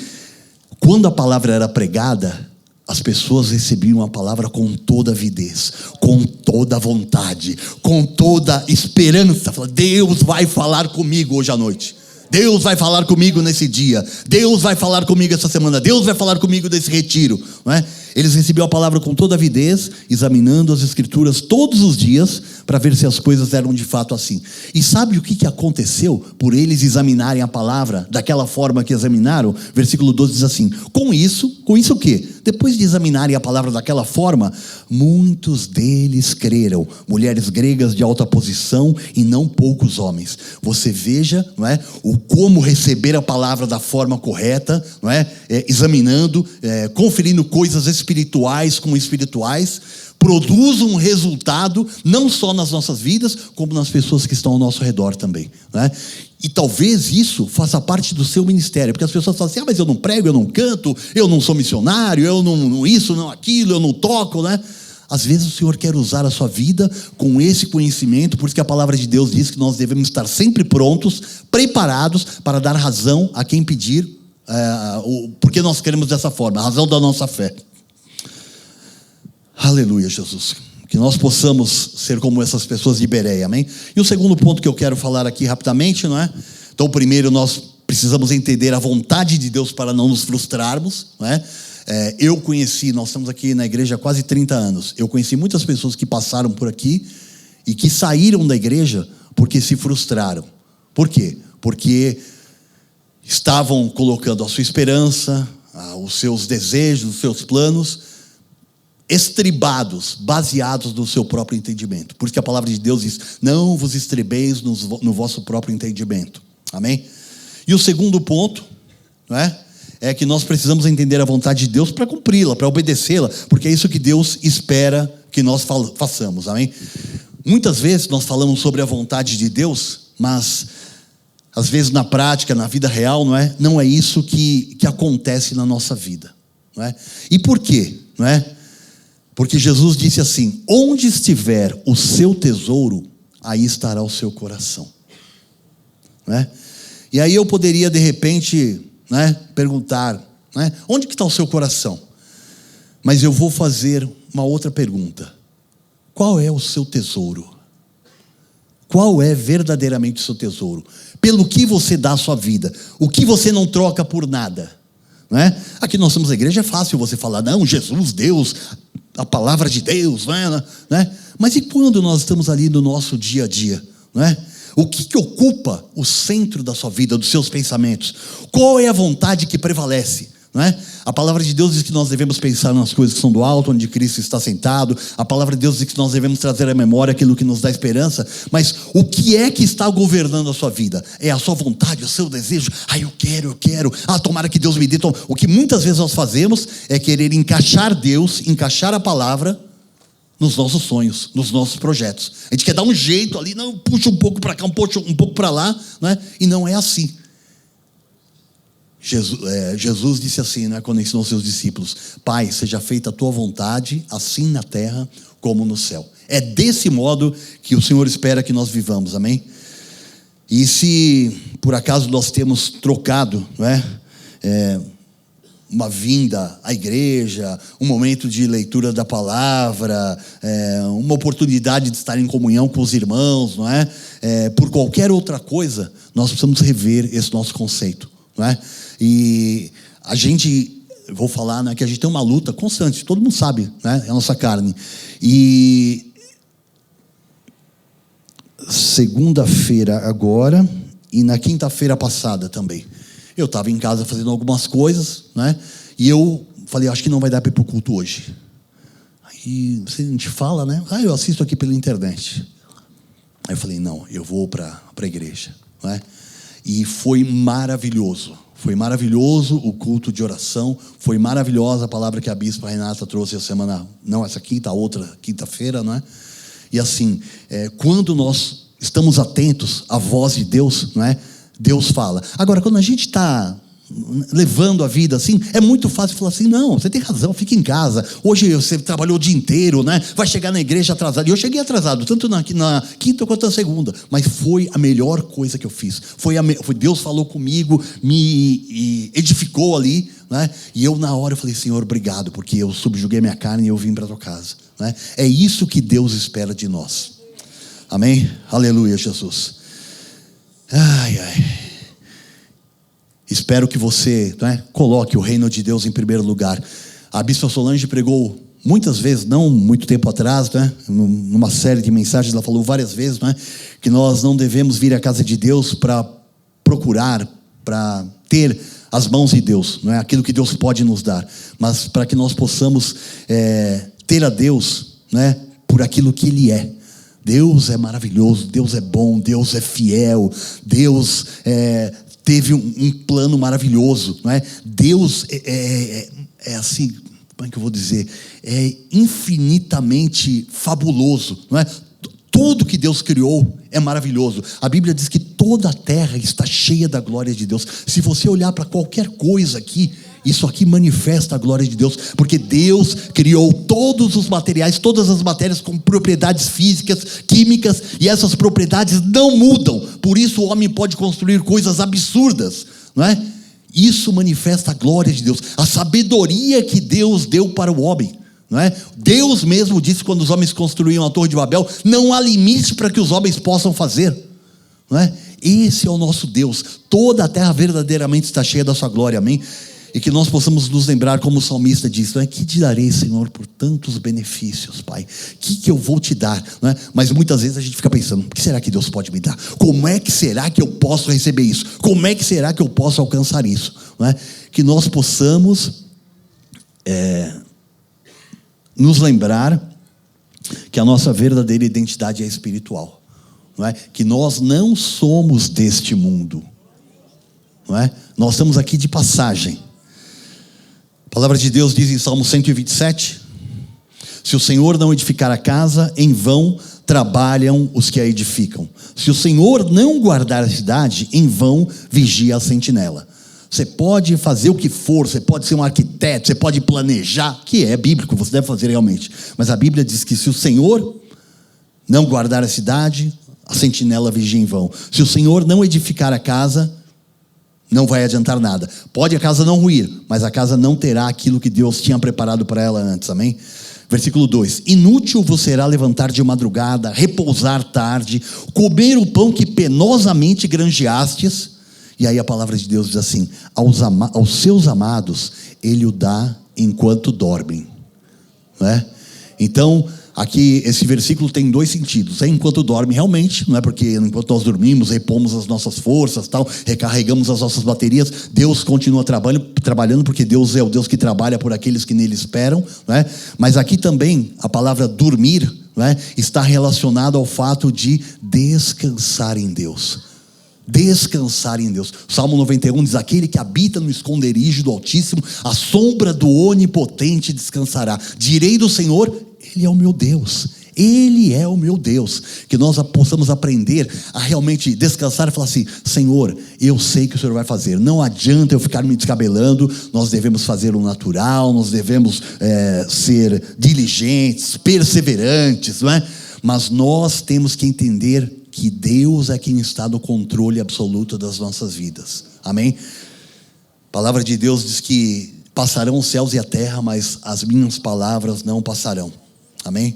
quando a palavra era pregada, as pessoas recebiam a palavra com toda avidez, com toda vontade, com toda esperança. Deus vai falar comigo hoje à noite. Deus vai falar comigo nesse dia. Deus vai falar comigo essa semana. Deus vai falar comigo nesse retiro, não é? Eles recebiam a palavra com toda avidez, examinando as escrituras todos os dias, para ver se as coisas eram de fato assim. E sabe o que aconteceu por eles examinarem a palavra daquela forma que examinaram? Versículo 12 diz assim: Com isso o quê? Depois de examinarem a palavra daquela forma, muitos deles creram, mulheres gregas de alta posição e não poucos homens. Você veja, não é, como receber a palavra da forma correta, não é? Examinando, conferindo coisas espirituais com espirituais, produz um resultado não só nas nossas vidas, como nas pessoas que estão ao nosso redor também, né? E talvez isso faça parte do seu ministério, porque as pessoas falam assim: mas eu não prego, eu não canto, eu não sou missionário, eu não isso, não aquilo, eu não toco, né? Às vezes o Senhor quer usar a sua vida com esse conhecimento, por isso que a palavra de Deus diz que nós devemos estar sempre prontos, preparados para dar razão a quem pedir, porque nós queremos dessa forma, a razão da nossa fé. Aleluia, Jesus. Que nós possamos ser como essas pessoas de Bereia, amém? E o segundo ponto que eu quero falar aqui rapidamente, não é? Então, primeiro, nós precisamos entender a vontade de Deus para não nos frustrarmos, não é? Nós estamos aqui na igreja há quase 30 anos. Eu conheci muitas pessoas que passaram por aqui e que saíram da igreja porque se frustraram. Por quê? Porque estavam colocando a sua esperança, os seus desejos, os seus planos estribados, baseados no seu próprio entendimento. Por isso que a palavra de Deus diz: não vos estrebeis no vosso próprio entendimento. Amém? E o segundo ponto, não é que nós precisamos entender a vontade de Deus para cumpri-la, para obedecê-la, porque é isso que Deus espera que nós façamos. Amém? Muitas vezes nós falamos sobre a vontade de Deus, mas às vezes na prática, na vida real, não é isso que acontece na nossa vida, não é? E por quê? Não é? Porque Jesus disse assim: onde estiver o seu tesouro, aí estará o seu coração, não é? E aí eu poderia de repente, perguntar, onde que está o seu coração? Mas eu vou fazer uma outra pergunta: qual é o seu tesouro? Qual é verdadeiramente o seu tesouro? Pelo que você dá a sua vida? O que você não troca por nada? Não é? Aqui nós somos a igreja, é fácil você falar, não, Jesus, Deus, a palavra de Deus, não é? Mas e quando nós estamos ali no nosso dia a dia? Não é? O que ocupa o centro da sua vida, dos seus pensamentos? Qual é a vontade que prevalece? Não é? A palavra de Deus diz que nós devemos pensar nas coisas que são do alto, onde Cristo está sentado. A palavra de Deus diz que nós devemos trazer à memória aquilo que nos dá esperança. Mas o que é que está governando a sua vida? É a sua vontade, o seu desejo? Eu quero. Tomara que Deus me dê. O que muitas vezes nós fazemos é querer encaixar Deus, encaixar a palavra nos nossos sonhos, nos nossos projetos. A gente quer dar um jeito ali, não, puxa um pouco para cá, um pouco para lá, não é? E não é assim. Jesus disse assim, quando ensinou seus discípulos: Pai, seja feita a tua vontade, assim na terra como no céu. É desse modo que o Senhor espera que nós vivamos, amém? E se por acaso nós temos trocado, uma vinda à igreja, um momento de leitura da palavra, uma oportunidade de estar em comunhão com os irmãos, por qualquer outra coisa, nós precisamos rever esse nosso conceito, E a gente, vou falar, que a gente tem uma luta constante, todo mundo sabe, é a nossa carne. E segunda-feira agora, e na quinta-feira passada também, eu estava em casa fazendo algumas coisas, e eu falei, acho que não vai dar para ir para o culto hoje. Aí a gente fala, eu assisto aqui pela internet. Aí eu falei, não, eu vou para a igreja, E foi maravilhoso. Foi maravilhoso o culto de oração. Foi maravilhosa a palavra que a bispa Renata trouxe a semana, não essa quinta, a outra quinta-feira, E assim, quando nós estamos atentos à voz de Deus, Deus fala. Agora, quando a gente está levando a vida assim, é muito fácil falar assim, não, você tem razão, fica em casa, hoje você trabalhou o dia inteiro, vai chegar na igreja atrasado. E eu cheguei atrasado, tanto na quinta quanto na segunda, mas foi a melhor coisa que eu fiz. Foi Deus falou comigo, me edificou ali, E eu na hora eu falei, Senhor, obrigado, porque eu subjuguei minha carne e eu vim para a tua casa, É isso que Deus espera de nós, amém? Aleluia, Jesus. Ai. Espero que você coloque o reino de Deus em primeiro lugar. A bispa Solange pregou muitas vezes, não muito tempo atrás, numa série de mensagens, ela falou várias vezes, que nós não devemos vir à casa de Deus para procurar, para ter as mãos de Deus, aquilo que Deus pode nos dar, mas para que nós possamos ter a Deus, por aquilo que Ele é. Deus é maravilhoso, Deus é bom, Deus é fiel, Deus teve um plano maravilhoso, Deus é assim, como é que eu vou dizer? É infinitamente fabuloso, Tudo que Deus criou é maravilhoso. A Bíblia diz que toda a terra está cheia da glória de Deus. Se você olhar para qualquer coisa aqui, isso aqui manifesta a glória de Deus, porque Deus criou todos os materiais, todas as matérias com propriedades físicas, químicas, e essas propriedades não mudam. Por isso o homem pode construir coisas absurdas, Isso manifesta a glória de Deus, a sabedoria que Deus deu para o homem, Deus mesmo disse quando os homens construíam a Torre de Babel, não há limite para que os homens possam fazer, Esse é o nosso Deus. Toda a terra verdadeiramente está cheia da sua glória, amém? E que nós possamos nos lembrar, como o salmista diz, que te darei, Senhor, por tantos benefícios, Pai? Que eu vou te dar? Mas muitas vezes a gente fica pensando, o que será que Deus pode me dar? Como é que será que eu posso receber isso? Como é que será que eu posso alcançar isso? Que nós possamos nos lembrar que a nossa verdadeira identidade é espiritual, Que nós não somos deste mundo, Nós estamos aqui de passagem. A palavra de Deus diz em Salmo 127, se o Senhor não edificar a casa, em vão trabalham os que a edificam. Se o Senhor não guardar a cidade, em vão vigia a sentinela. Você pode fazer o que for, você pode ser um arquiteto, você pode planejar, que é bíblico, você deve fazer realmente. Mas a Bíblia diz que se o Senhor não guardar a cidade, a sentinela vigia em vão. Se o Senhor não edificar a casa, não vai adiantar nada. Pode a casa não ruir, mas a casa não terá aquilo que Deus tinha preparado para ela antes, amém? Versículo 2: inútil vos será levantar de madrugada, repousar tarde, comer o pão que penosamente granjeastes. E aí a palavra de Deus diz assim: aos seus amados Ele o dá enquanto dormem, não é? Então, aqui esse versículo tem dois sentidos. É enquanto dorme realmente, não é? Porque enquanto nós dormimos, repomos as nossas forças, tal, recarregamos as nossas baterias. Deus continua trabalhando, porque Deus é o Deus que trabalha por aqueles que nele esperam, não é? Mas aqui também a palavra dormir, não é? Está relacionado ao fato de descansar em Deus. Descansar em Deus. Salmo 91 diz: aquele que habita no esconderijo do Altíssimo, a sombra do Onipotente descansará. Direi do Senhor: Ele é o meu Deus. Ele é o meu Deus. Que nós possamos aprender a realmente descansar e falar assim: Senhor, eu sei que o Senhor vai fazer. Não adianta eu ficar me descabelando. Nós devemos fazer o natural, nós devemos ser diligentes, perseverantes, não é? Mas nós temos que entender que Deus é quem está no controle absoluto das nossas vidas, amém? A palavra de Deus diz que passarão os céus e a terra, mas as minhas palavras não passarão, amém?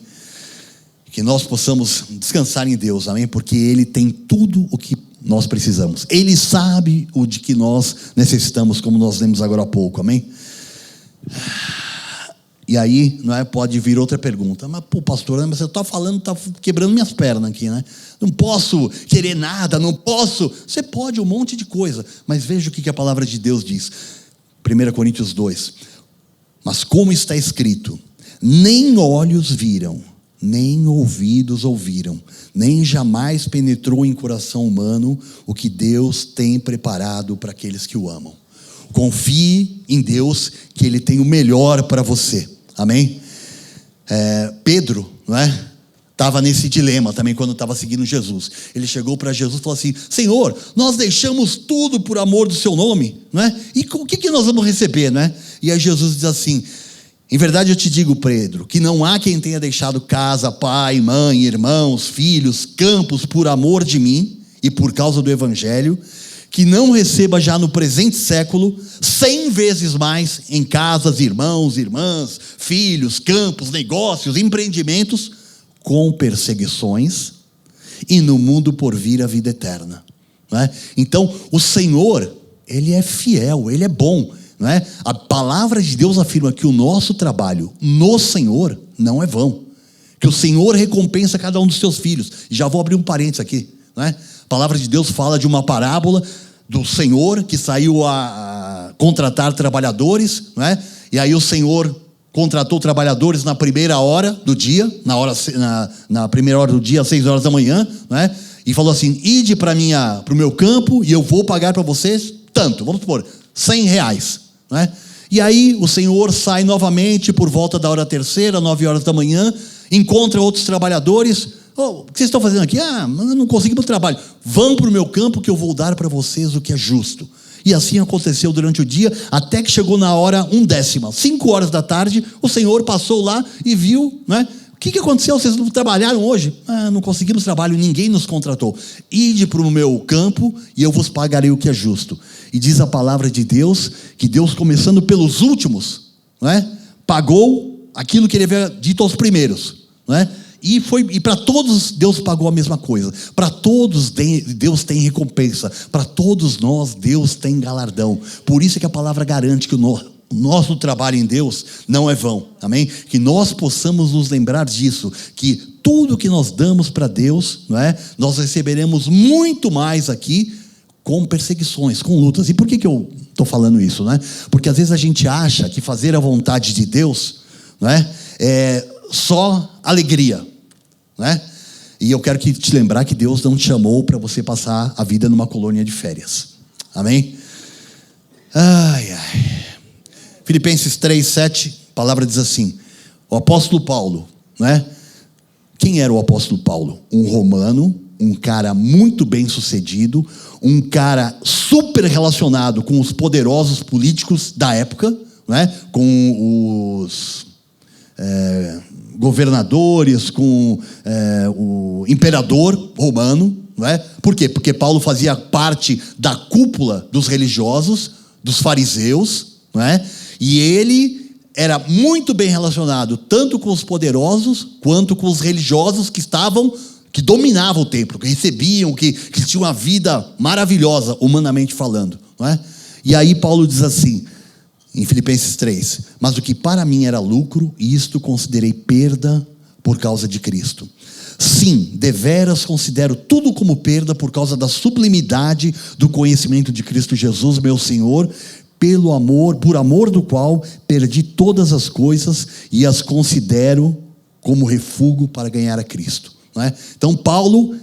Que nós possamos descansar em Deus, amém? Porque Ele tem tudo o que nós precisamos. Ele sabe o de que nós necessitamos, como nós lemos agora há pouco, amém? E aí, não é, pode vir outra pergunta: mas pô, pastor, mas você está falando, está quebrando minhas pernas aqui, né? Não posso querer nada, não posso. Você pode um monte de coisa, mas veja o que a palavra de Deus diz. 1 Coríntios 2: mas como está escrito, nem olhos viram, nem ouvidos ouviram, nem jamais penetrou em coração humano o que Deus tem preparado para aqueles que o amam. Confie em Deus, que Ele tem o melhor para você, amém? Pedro, não é? Estava nesse dilema também quando estava seguindo Jesus. Ele chegou para Jesus e falou assim: Senhor, nós deixamos tudo por amor do seu nome, não é? E o que nós vamos receber, não é? E aí Jesus diz assim: em verdade eu te digo, Pedro, que não há quem tenha deixado casa, pai, mãe, irmãos, filhos, campos por amor de mim e por causa do evangelho, que não receba já no presente século 100 vezes mais em casas, irmãos, irmãs, filhos, campos, negócios, empreendimentos, com perseguições, e no mundo por vir a vida eterna, não é? Então o Senhor, Ele é fiel, Ele é bom, não é? A palavra de Deus afirma que o nosso trabalho no Senhor não é vão, que o Senhor recompensa cada um dos seus filhos. E já vou abrir um parênteses aqui, não é? A palavra de Deus fala de uma parábola do Senhor que saiu a contratar trabalhadores, não é? E aí o Senhor contratou trabalhadores na primeira hora do dia, na primeira hora do dia, às 6 horas da manhã, não é? E falou assim: ide para o meu campo e eu vou pagar para vocês tanto, vamos supor, R$100, não é? E aí o Senhor sai novamente por volta da hora terceira, 9 horas da manhã, encontra outros trabalhadores. O que vocês estão fazendo aqui? Não conseguimos trabalho. Vão para o meu campo que eu vou dar para vocês o que é justo. E assim aconteceu durante o dia, até que chegou na hora 1/10, 5 horas da tarde, o Senhor passou lá e viu, né? O que aconteceu? Vocês não trabalharam hoje? Não conseguimos trabalho, ninguém nos contratou. Ide para o meu campo e eu vos pagarei o que é justo. E diz a palavra de Deus, que Deus, começando pelos últimos, não é? Pagou aquilo que Ele havia dito aos primeiros, não é? E para todos Deus pagou a mesma coisa. Para todos Deus tem recompensa. Para todos nós Deus tem galardão. Por isso é que a palavra garante que o nosso trabalho em Deus não é vão, amém? Que nós possamos nos lembrar disso, que tudo que nós damos para Deus, não é? Nós receberemos muito mais aqui, com perseguições, com lutas. E por que eu estou falando isso, né? Porque às vezes a gente acha que fazer a vontade de Deus, não é só alegria, né? E eu quero te lembrar que Deus não te chamou para você passar a vida numa colônia de férias, amém? Filipenses 3:7, a palavra diz assim: o apóstolo Paulo, né? Quem era o apóstolo Paulo? Um romano, um cara muito bem sucedido, um cara super relacionado com os poderosos políticos da época, né? Com os governadores, com o imperador romano. Não é? Por quê? Porque Paulo fazia parte da cúpula dos religiosos, dos fariseus, não é? E ele era muito bem relacionado tanto com os poderosos quanto com os religiosos que dominavam o templo, que recebiam, que tinham uma vida maravilhosa, humanamente falando. Não é? E aí Paulo diz assim, em Filipenses 3, mas o que para mim era lucro, isto considerei perda por causa de Cristo. Sim, deveras considero tudo como perda por causa da sublimidade do conhecimento de Cristo Jesus, meu Senhor, por amor do qual perdi todas as coisas e as considero como refúgio para ganhar a Cristo. Não é? Então Paulo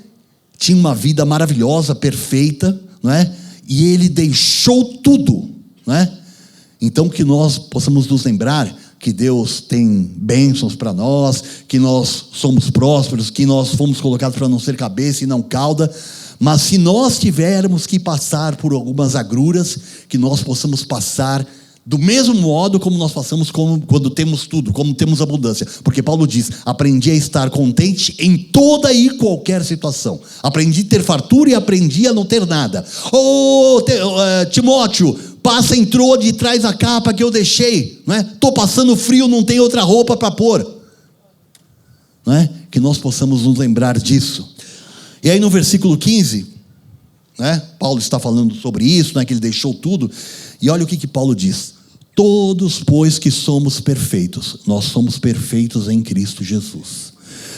tinha uma vida maravilhosa, perfeita, não é? E ele deixou tudo. Não é? Então que nós possamos nos lembrar que Deus tem bênçãos para nós, que nós somos prósperos, que nós fomos colocados para não ser cabeça e não cauda, mas se nós tivermos que passar por algumas agruras, que nós possamos passar do mesmo modo como nós passamos quando temos tudo, como temos abundância. Porque Paulo diz, aprendi a estar contente em toda e qualquer situação. Aprendi a ter fartura e aprendi a não ter nada. Timóteo, passa, entrou de trás a capa que eu deixei. Não é? Estou passando frio, não tenho outra roupa para pôr. Não é? Que nós possamos nos lembrar disso. E aí no versículo 15, né, Paulo está falando sobre isso, né, que ele deixou tudo. E olha o que Paulo diz. Todos, pois, que somos perfeitos, nós somos perfeitos em Cristo Jesus.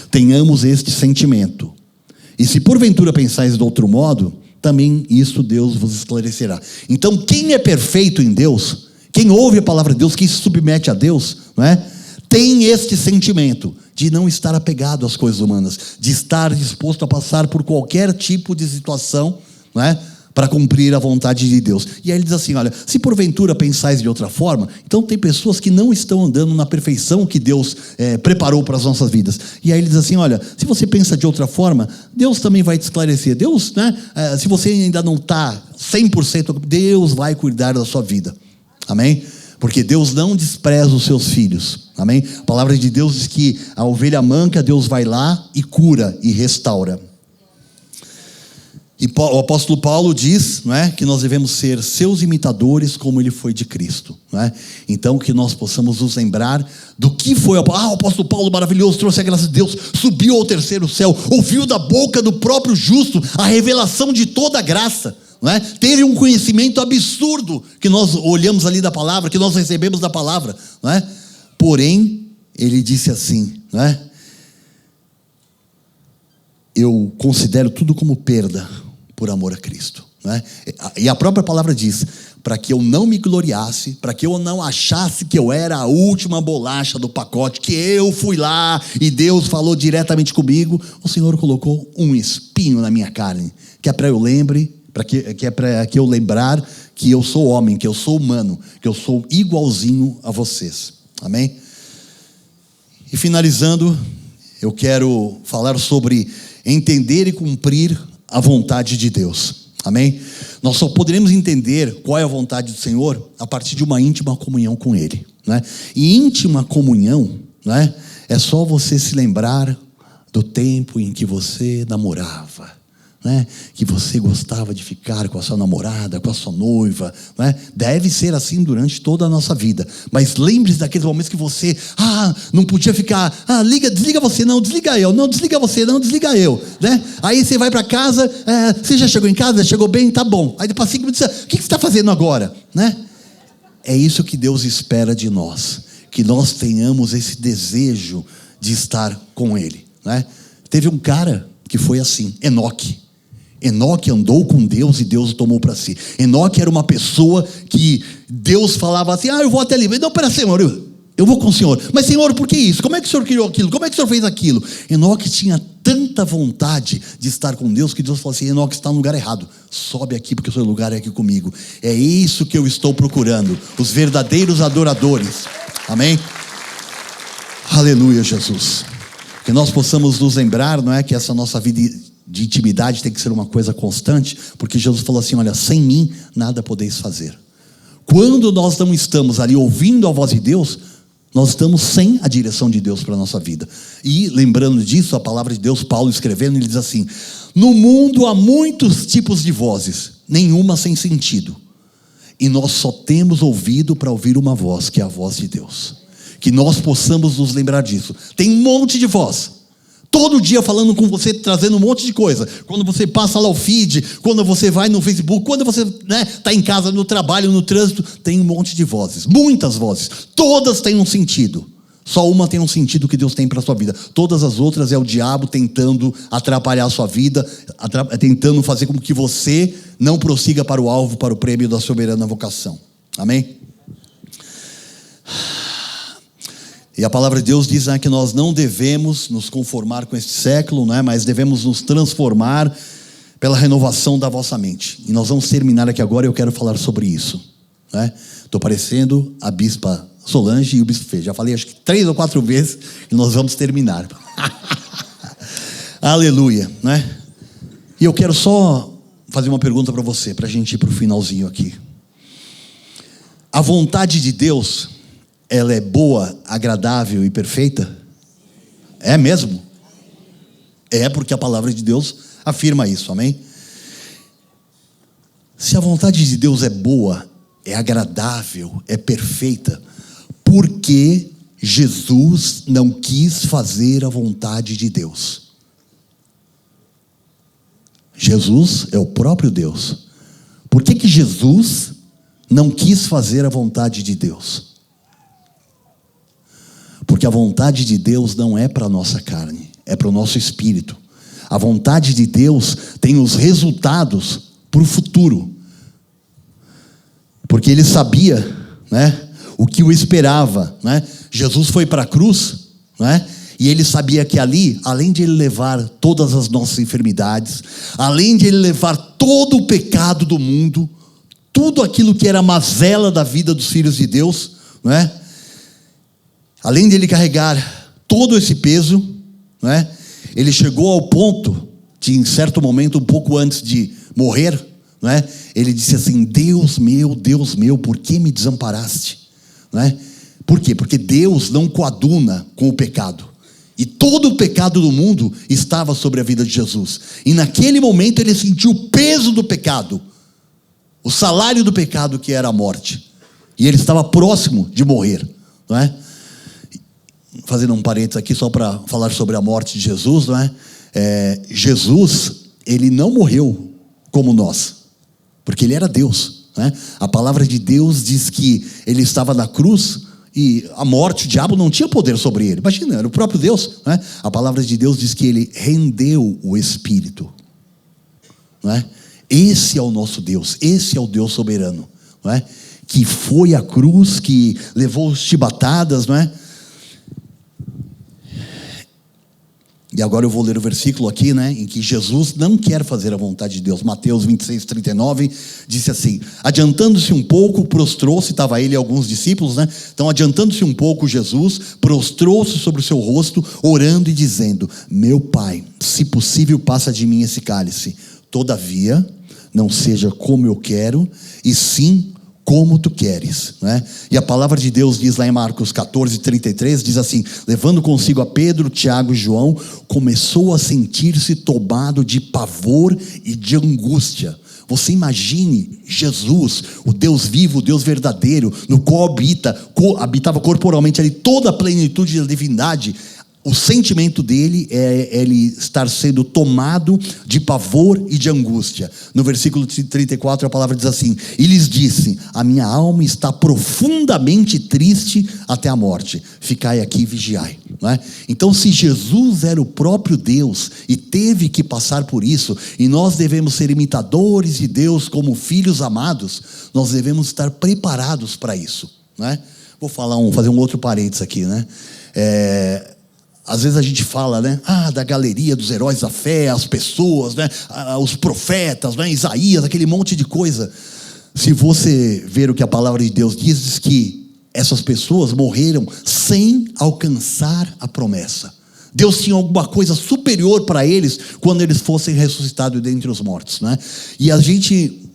Tenhamos este sentimento. E se porventura pensais de outro modo, também isso Deus vos esclarecerá. Então, quem é perfeito em Deus, quem ouve a palavra de Deus, quem se submete a Deus, não é? Tem este sentimento de não estar apegado às coisas humanas, de estar disposto a passar por qualquer tipo de situação, não é? Para cumprir a vontade de Deus. E aí ele diz assim, olha, se porventura pensais de outra forma, então tem pessoas que não estão andando na perfeição que Deus preparou para as nossas vidas. E aí ele diz assim, olha, se você pensa de outra forma, Deus também vai te esclarecer. Deus, né, se você ainda não está 100%, Deus vai cuidar da sua vida. Amém? Porque Deus não despreza os seus filhos. Amém? A palavra de Deus diz que a ovelha manca, Deus vai lá e cura e restaura. E o apóstolo Paulo diz, não é, que nós devemos ser seus imitadores como ele foi de Cristo. Não é? Então que nós possamos nos lembrar do que foi o apóstolo Paulo maravilhoso, trouxe a graça de Deus, subiu ao terceiro céu, ouviu da boca do próprio justo a revelação de toda a graça. Não é? Teve um conhecimento absurdo que nós olhamos ali da palavra, que nós recebemos da palavra. Não é? Porém, ele disse assim, não é? Eu considero tudo como perda por amor a Cristo. Não é? E a própria palavra diz, para que eu não me gloriasse, para que eu não achasse que eu era a última bolacha do pacote, que eu fui lá e Deus falou diretamente comigo, o Senhor colocou um espinho na minha carne, que é para eu lembre, que é para que eu lembrar que eu sou homem, que eu sou humano, que eu sou igualzinho a vocês. Amém? E finalizando, eu quero falar sobre entender e cumprir a vontade de Deus. Amém? Nós só poderemos entender qual é a vontade do Senhor a partir de uma íntima comunhão com Ele. Né? E íntima comunhão, né, é só você se lembrar do tempo em que você namorava. Né? Que você gostava de ficar com a sua namorada, com a sua noiva, né? Deve ser assim durante toda a nossa vida. Mas lembre-se daqueles momentos que você não podia ficar, desliga você não, desliga eu, não desliga você não, desliga eu, né? Aí você vai para casa, você já chegou em casa, chegou bem, tá bom. Aí depois 5 minutos, o que você está fazendo agora? Né? É isso que Deus espera de nós, que nós tenhamos esse desejo de estar com Ele, né? Teve um cara que foi assim, Enoque andou com Deus e Deus o tomou para si. Enoque era uma pessoa que Deus falava assim, eu vou até ali. Não, pera, Senhor, eu vou com o Senhor. Mas Senhor, por que isso? Como é que o Senhor criou aquilo? Como é que o Senhor fez aquilo? Enoque tinha tanta vontade de estar com Deus, que Deus falou assim, Enoque está no lugar errado. Sobe aqui, porque o seu lugar é aqui comigo. É isso que eu estou procurando. Os verdadeiros adoradores. Amém? Aleluia, Jesus. Que nós possamos nos lembrar, não é, que essa nossa vida de intimidade tem que ser uma coisa constante, porque Jesus falou assim, olha, sem mim nada podeis fazer. Quando nós não estamos ali ouvindo a voz de Deus, nós estamos sem a direção de Deus para a nossa vida. E lembrando disso, a palavra de Deus, Paulo escrevendo, ele diz assim, no mundo há muitos tipos de vozes, nenhuma sem sentido. E nós só temos ouvido para ouvir uma voz, que é a voz de Deus. Que nós possamos nos lembrar disso. Tem um monte de voz. Todo dia falando com você, trazendo um monte de coisa. Quando você passa lá o feed, quando você vai no Facebook, quando você está em casa, no trabalho, no trânsito, tem um monte de vozes. Muitas vozes. Todas têm um sentido. Só uma tem um sentido que Deus tem para a sua vida. Todas as outras é o diabo tentando atrapalhar a sua vida, tentando fazer com que você não prossiga para o alvo, para o prêmio da soberana vocação. Amém? E a palavra de Deus diz que nós não devemos nos conformar com este século, mas devemos nos transformar pela renovação da vossa mente. E nós vamos terminar aqui agora e eu quero falar sobre isso. Estou parecendo a bispa Solange e o bispo Fê. Já falei acho que 3 ou 4 vezes e nós vamos terminar. Aleluia. E eu quero só fazer uma pergunta para você, para a gente ir para o finalzinho aqui. A vontade de Deus, ela é boa, agradável e perfeita? É mesmo? É, porque a palavra de Deus afirma isso, amém? Se a vontade de Deus é boa, é agradável, é perfeita, por que Jesus não quis fazer a vontade de Deus? Jesus é o próprio Deus. Por que Jesus não quis fazer a vontade de Deus? Porque a vontade de Deus não é para a nossa carne, é para o nosso espírito. A vontade de Deus tem os resultados para o futuro. Porque Ele sabia, o que o esperava. Jesus foi para a cruz, e Ele sabia que ali, além de Ele levar todas as nossas enfermidades, além de Ele levar todo o pecado do mundo, tudo aquilo que era mazela da vida dos filhos de Deus, além de Ele carregar todo esse peso, Ele chegou ao ponto de, em certo momento, um pouco antes de morrer, Ele disse assim, Deus meu, por que me desamparaste? Por quê? Porque Deus não coaduna com o pecado. E todo o pecado do mundo estava sobre a vida de Jesus. E naquele momento Ele sentiu o peso do pecado, o salário do pecado, que era a morte. E Ele estava próximo de morrer, Fazendo um parênteses aqui só para falar sobre a morte de Jesus, Jesus, Ele não morreu como nós, porque Ele era Deus, A palavra de Deus diz que Ele estava na cruz e a morte, o diabo não tinha poder sobre Ele. Imagina, era o próprio Deus, A palavra de Deus diz que Ele rendeu o Espírito, Esse é o nosso Deus, esse é o Deus soberano, Que foi à cruz, que levou chibatadas, E agora eu vou ler o versículo aqui, em que Jesus não quer fazer a vontade de Deus. Mateus 26:39, disse assim, adiantando-se um pouco, prostrou-se, estava ele e alguns discípulos, Então adiantando-se um pouco, Jesus prostrou-se sobre o seu rosto, orando e dizendo, meu Pai, se possível passa de mim esse cálice, todavia, não seja como eu quero, e sim como tu queres, E a palavra de Deus diz lá em Marcos 14:33, diz assim, levando consigo a Pedro, Tiago e João, começou a sentir-se tomado de pavor e de angústia. Você imagine Jesus, o Deus vivo, o Deus verdadeiro, no qual habitava corporalmente ali toda a plenitude da divindade. O sentimento dele é ele estar sendo tomado de pavor e de angústia. No versículo 34 a palavra diz assim, e lhes disse, a minha alma está profundamente triste até a morte, ficai aqui e vigiai. Então, se Jesus era o próprio Deus e teve que passar por isso, e nós devemos ser imitadores de Deus como filhos amados, nós devemos estar preparados para isso. Vou fazer um outro parênteses aqui. Às vezes a gente fala, da galeria dos heróis da fé, as pessoas, os profetas, Isaías, aquele monte de coisa. Se você ver o que a palavra de Deus diz que essas pessoas morreram sem alcançar a promessa. Deus tinha alguma coisa superior para eles quando eles fossem ressuscitados dentre os mortos, né? E a gente,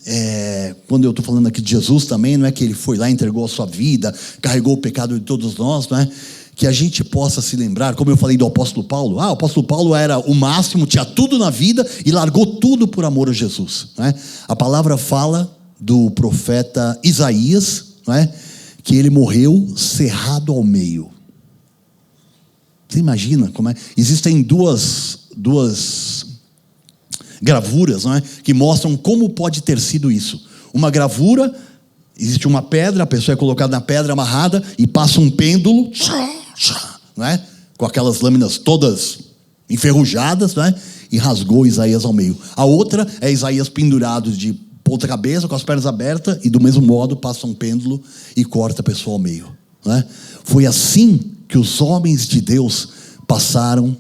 quando eu estou falando aqui de Jesus também, não é que ele foi lá, entregou a sua vida, carregou o pecado de todos nós, não é? Que a gente possa se lembrar, como eu falei do apóstolo Paulo. O apóstolo Paulo era o máximo, tinha tudo na vida e largou tudo por amor a Jesus, não é? A palavra fala do profeta Isaías, não é? Que ele morreu cerrado ao meio. Você imagina como é? Existem duas gravuras, não é? Que mostram como pode ter sido isso. Uma gravura, existe uma pedra, a pessoa é colocada na pedra amarrada e passa um pêndulo, não é? Com aquelas lâminas todas enferrujadas, não é? E rasgou Isaías ao meio. A outra é Isaías pendurado de ponta cabeça, com as pernas abertas, e do mesmo modo passa um pêndulo e corta a pessoa ao meio, não é? Foi assim que os homens de Deus passaram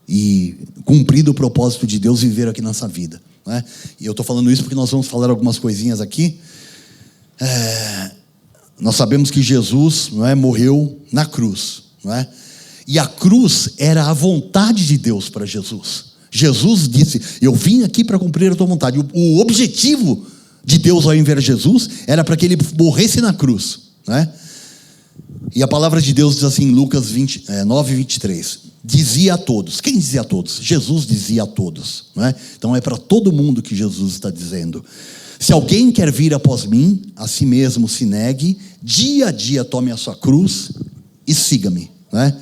e cumprido o propósito de Deus, viveram aqui nessa vida, não é? E eu estou falando isso porque nós vamos falar algumas coisinhas aqui. Nós sabemos que Jesus, não é, morreu na cruz, não é? E a cruz era a vontade de Deus para Jesus. Jesus disse: eu vim aqui para cumprir a tua vontade. O objetivo de Deus ao enviar Jesus era para que ele morresse na cruz, não é? E a palavra de Deus diz assim em Lucas 9, 23. Dizia a todos. Quem dizia a todos? Jesus dizia a todos, não é? Então é para todo mundo que Jesus está dizendo: se alguém quer vir após mim, a si mesmo se negue, dia a dia tome a sua cruz e siga-me, não é?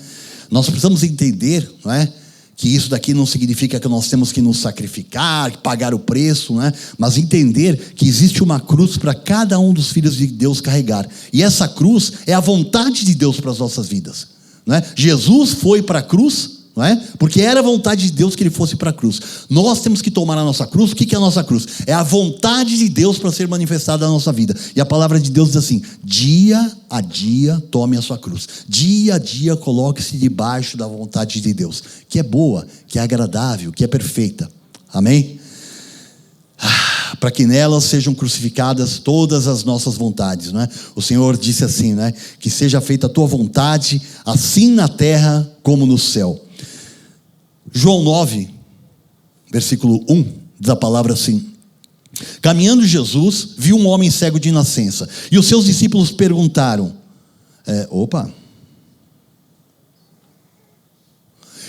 Nós precisamos entender, não é, que isso daqui não significa que nós temos que nos sacrificar, pagar o preço, né? Mas entender que existe uma cruz para cada um dos filhos de Deus carregar. E essa cruz é a vontade de Deus para as nossas vidas, não é? Jesus foi para a cruz, não é? Porque era a vontade de Deus que ele fosse para a cruz. Nós temos que tomar a nossa cruz. O que é a nossa cruz? É a vontade de Deus para ser manifestada na nossa vida. E a palavra de Deus diz assim: dia a dia tome a sua cruz. Dia a dia coloque-se debaixo da vontade de Deus, que é boa, que é agradável, que é perfeita. Amém? Para que nelas sejam crucificadas todas as nossas vontades, não é? O Senhor disse assim, né? Que seja feita a tua vontade, assim na terra como no céu. João 9, versículo 1, diz a palavra assim: caminhando Jesus, viu um homem cego de nascença, e os seus discípulos perguntaram,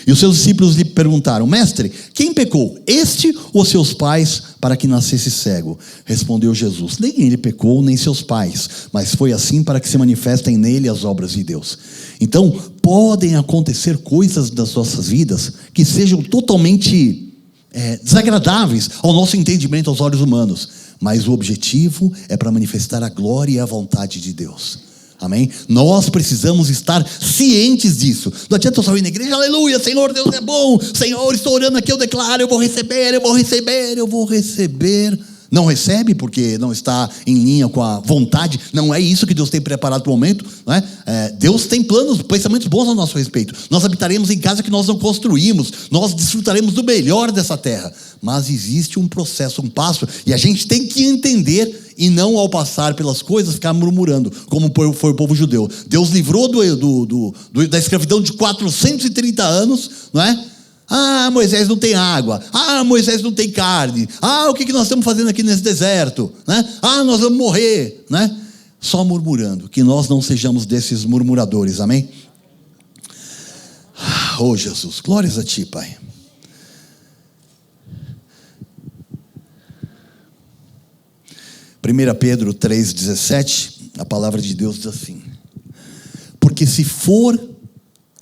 E os seus discípulos lhe perguntaram: mestre, quem pecou, este ou seus pais, para que nascesse cego? Respondeu Jesus: nem ele pecou, nem seus pais, mas foi assim para que se manifestem nele as obras de Deus. Então, podem acontecer coisas das nossas vidas que sejam totalmente desagradáveis ao nosso entendimento, aos olhos humanos, mas o objetivo é para manifestar a glória e a vontade de Deus. Amém? Nós precisamos estar cientes disso. Não adianta eu só ir na igreja, aleluia, Senhor, Deus é bom, Senhor, estou orando aqui, eu declaro, eu vou receber. Não recebe porque não está em linha com a vontade. Não é isso que Deus tem preparado para o momento, não é? Deus tem planos, pensamentos bons a nosso respeito. Nós habitaremos em casa que nós não construímos, nós desfrutaremos do melhor dessa terra. Mas existe um processo, um passo, e a gente tem que entender, e não ao passar pelas coisas ficar murmurando, como foi o povo judeu. Deus livrou da escravidão de 430 anos, não é? Moisés não tem água. Moisés não tem carne. O que nós estamos fazendo aqui nesse deserto, né? Nós vamos morrer, né? Só murmurando. Que nós não sejamos desses murmuradores, amém? Oh Jesus, glórias a ti, Pai. Pedro 3,17, a palavra de Deus diz assim: porque se for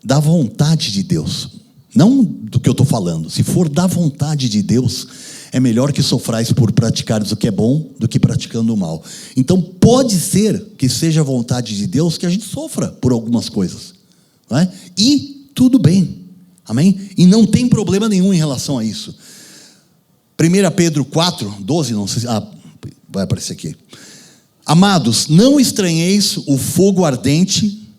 da vontade de Deus, não do que eu estou falando, se for da vontade de Deus, é melhor que sofrais por praticares o que é bom do que praticando o mal. Então pode ser que seja a vontade de Deus que a gente sofra por algumas coisas, não é? E tudo bem, amém? E não tem problema nenhum em relação a isso. 1 Pedro 4, 12, não sei, vai aparecer aqui. Amados, não estranheis o fogo ardente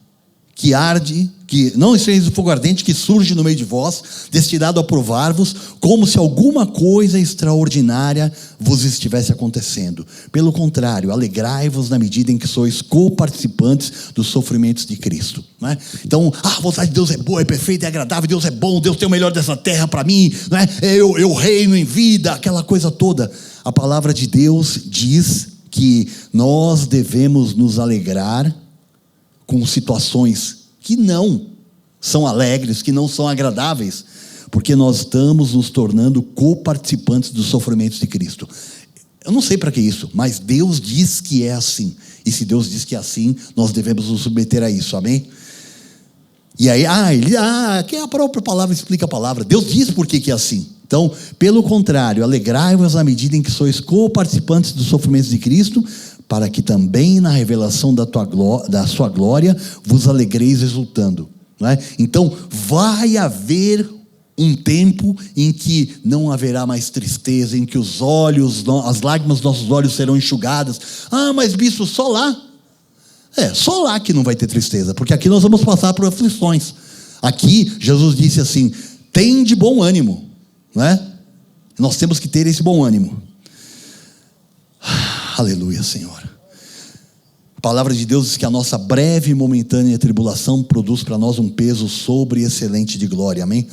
que arde, que não estranheis o fogo ardente que surge no meio de vós, destinado a provar-vos, como se alguma coisa extraordinária vos estivesse acontecendo. Pelo contrário, alegrai-vos na medida em que sois coparticipantes dos sofrimentos de Cristo. Não é? Então, a vontade de Deus é boa, é perfeita, é agradável, Deus é bom, Deus tem o melhor dessa terra para mim, não é? Eu reino em vida, aquela coisa toda. A palavra de Deus diz que nós devemos nos alegrar com situações que não são alegres, que não são agradáveis, porque nós estamos nos tornando coparticipantes dos sofrimentos de Cristo. Eu não sei para que isso, mas Deus diz que é assim. E se Deus diz que é assim, nós devemos nos submeter a isso, amém? E aí, que a própria palavra explica a palavra. Deus diz por que é assim. Então, pelo contrário, alegrai-vos à medida em que sois coparticipantes dos sofrimentos de Cristo, para que também na revelação da sua glória vos alegreis exultando. Não é? Então, vai haver um tempo em que não haverá mais tristeza, em que as lágrimas dos nossos olhos serão enxugadas. Mas bispo, só lá? Só lá que não vai ter tristeza, porque aqui nós vamos passar por aflições. Aqui, Jesus disse assim, tem de bom ânimo. Não é? Nós temos que ter esse bom ânimo. Aleluia, Senhor. A palavra de Deus diz que a nossa breve e momentânea tribulação produz para nós um peso sobre e excelente de glória, amém?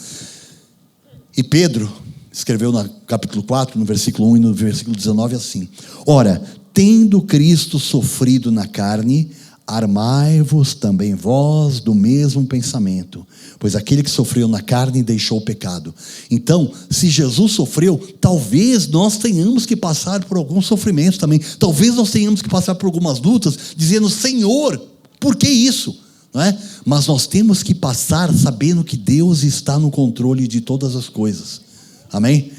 E Pedro escreveu no capítulo 4, no versículo 1 e no versículo 19 assim: ora, tendo Cristo sofrido na carne, armai-vos também vós do mesmo pensamento, pois aquele que sofreu na carne deixou o pecado. Então, se Jesus sofreu, talvez nós tenhamos que passar por alguns sofrimentos também, talvez nós tenhamos que passar por algumas lutas, dizendo, Senhor, por que isso? Não é? Mas nós temos que passar sabendo que Deus está no controle de todas as coisas, amém?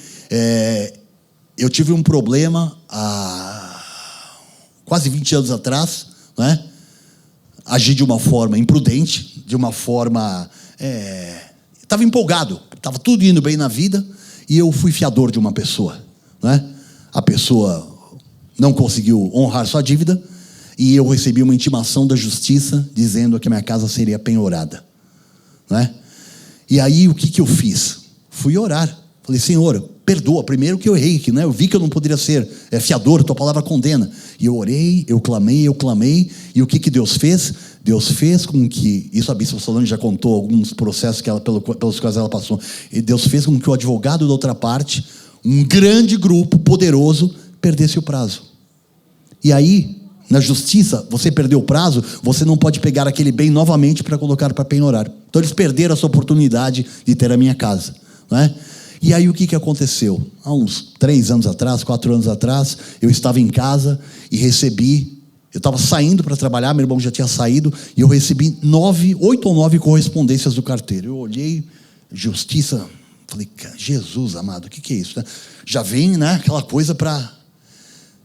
Eu tive um problema há quase 20 anos atrás, não é? Agi de uma forma imprudente, de uma forma... Estava empolgado, estava tudo indo bem na vida, e eu fui fiador de uma pessoa. Não é? A pessoa não conseguiu honrar sua dívida, e eu recebi uma intimação da justiça, dizendo que a minha casa seria penhorada. Não é? E aí, o que eu fiz? Fui orar. Falei, Senhor, perdoa. Primeiro que eu errei, que, né? Eu vi que eu não poderia ser fiador, tua palavra condena. E eu orei, eu clamei, e o que Deus fez? Deus fez com que, isso a Bispa Solange já contou, alguns processos pelos quais ela passou, e Deus fez com que o advogado da outra parte, um grande grupo poderoso, perdesse o prazo. E aí, na justiça, você perdeu o prazo, você não pode pegar aquele bem novamente para colocar para penhorar. Então eles perderam essa oportunidade de ter a minha casa, não é? E aí o que aconteceu? Há uns 3 anos atrás, 4 anos atrás, eu estava em casa e recebi, eu estava saindo para trabalhar, meu irmão já tinha saído, e eu recebi 8 ou 9 correspondências do carteiro. Eu olhei, justiça, falei, Jesus amado, o que é isso? Né? Já vem, né, aquela coisa para...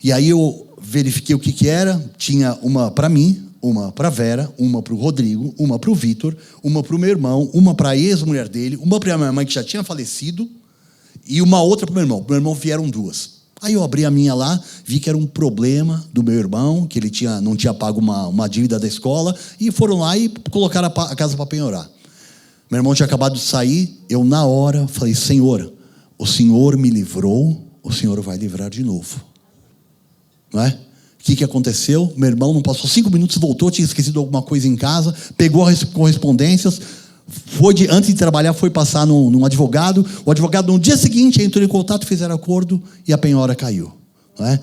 E aí eu verifiquei o que era, tinha uma para mim, uma para a Vera, uma para o Rodrigo, uma para o Vitor, uma para o meu irmão, uma para a ex-mulher dele, uma para a minha mãe que já tinha falecido, e uma outra para o meu irmão. Para o meu irmão vieram 2. Aí eu abri a minha lá, vi que era um problema do meu irmão, que ele não tinha pago uma dívida da escola, e foram lá e colocaram a casa para penhorar. Meu irmão tinha acabado de sair, eu na hora falei, Senhor, o Senhor me livrou, o Senhor vai livrar de novo. Não é? O que aconteceu? Meu irmão não passou 5 minutos, voltou, tinha esquecido alguma coisa em casa, pegou as correspondências, antes de trabalhar, foi passar num advogado. O advogado, no dia seguinte, entrou em contato, fizeram acordo e a penhora caiu. Não é?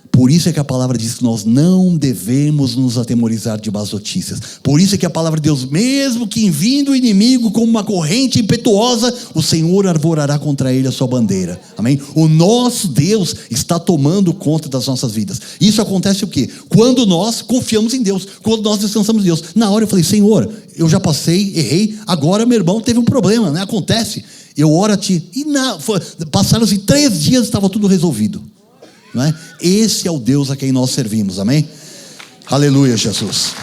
Por isso é que a palavra diz que nós não devemos nos atemorizar de más notícias. Por isso é que a palavra de Deus, mesmo que vindo o inimigo como uma corrente impetuosa, o Senhor arvorará contra ele a sua bandeira. Amém? O nosso Deus está tomando conta das nossas vidas. Isso acontece o quê? Quando nós confiamos em Deus, quando nós descansamos em Deus. Na hora eu falei, Senhor, eu já passei, errei, agora meu irmão teve um problema, né? Acontece. Eu oro a Ti. E passaram-se 3 dias e estava tudo resolvido. Não é? Esse é o Deus a quem nós servimos, amém? Aleluia, Jesus.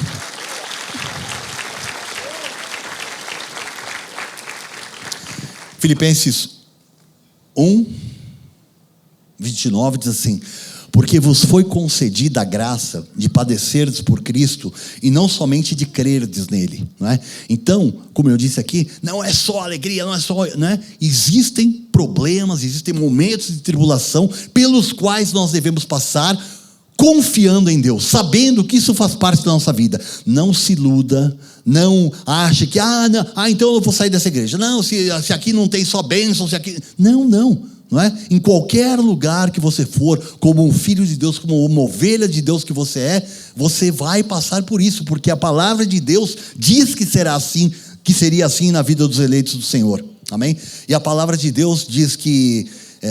Filipenses 1, 29 diz assim: porque vos foi concedida a graça de padecerdes por Cristo e não somente de crerdes nele, não é? Então, como eu disse aqui, não é só alegria, não é só, não é? Existem problemas, existem momentos de tribulação pelos quais nós devemos passar confiando em Deus, sabendo que isso faz parte da nossa vida. Não se iluda, não ache que, então eu vou sair dessa igreja. Não, se aqui não tem só bênção, se aqui... Não é? Em qualquer lugar que você for, como um filho de Deus, como uma ovelha de Deus que você é, você vai passar por isso, porque a palavra de Deus diz que será assim, que seria assim na vida dos eleitos do Senhor. Amém? E a palavra de Deus diz que,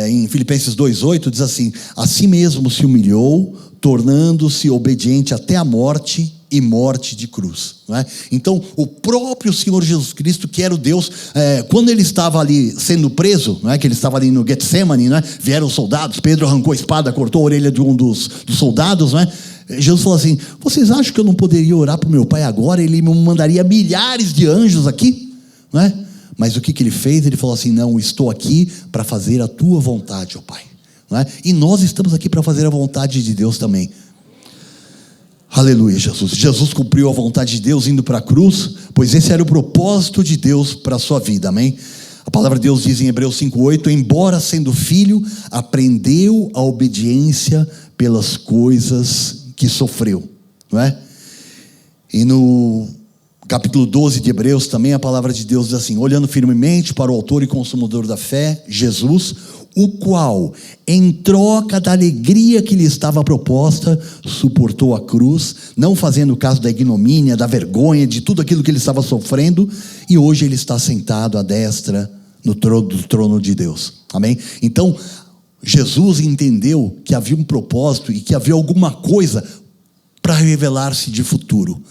em Filipenses 2,8, diz assim: a si mesmo se humilhou, tornando-se obediente até a morte e morte de cruz, não é? Então, o próprio Senhor Jesus Cristo, que era o Deus, quando ele estava ali sendo preso, não é? Que ele estava ali no Getsemane, não é? Vieram os soldados, Pedro arrancou a espada, cortou a orelha de um dos soldados, não é? Jesus falou assim: vocês acham que eu não poderia orar para o meu Pai agora? Ele me mandaria milhares de anjos aqui, não é? Mas o que ele fez? Ele falou assim: não, estou aqui para fazer a tua vontade, ó Pai, não é? E nós estamos aqui para fazer a vontade de Deus também. Aleluia, Jesus. Jesus cumpriu a vontade de Deus indo para a cruz, pois esse era o propósito de Deus para a sua vida, amém? A palavra de Deus diz em Hebreus 5,8: embora sendo filho, aprendeu a obediência pelas coisas que sofreu, não é? E no capítulo 12 de Hebreus também a palavra de Deus diz assim: olhando firmemente para o autor e consumador da fé, Jesus, o qual, em troca da alegria que lhe estava proposta, suportou a cruz, não fazendo caso da ignomínia, da vergonha, de tudo aquilo que ele estava sofrendo, e hoje ele está sentado à destra do trono de Deus, amém? Então, Jesus entendeu que havia um propósito e que havia alguma coisa para revelar-se de futuro.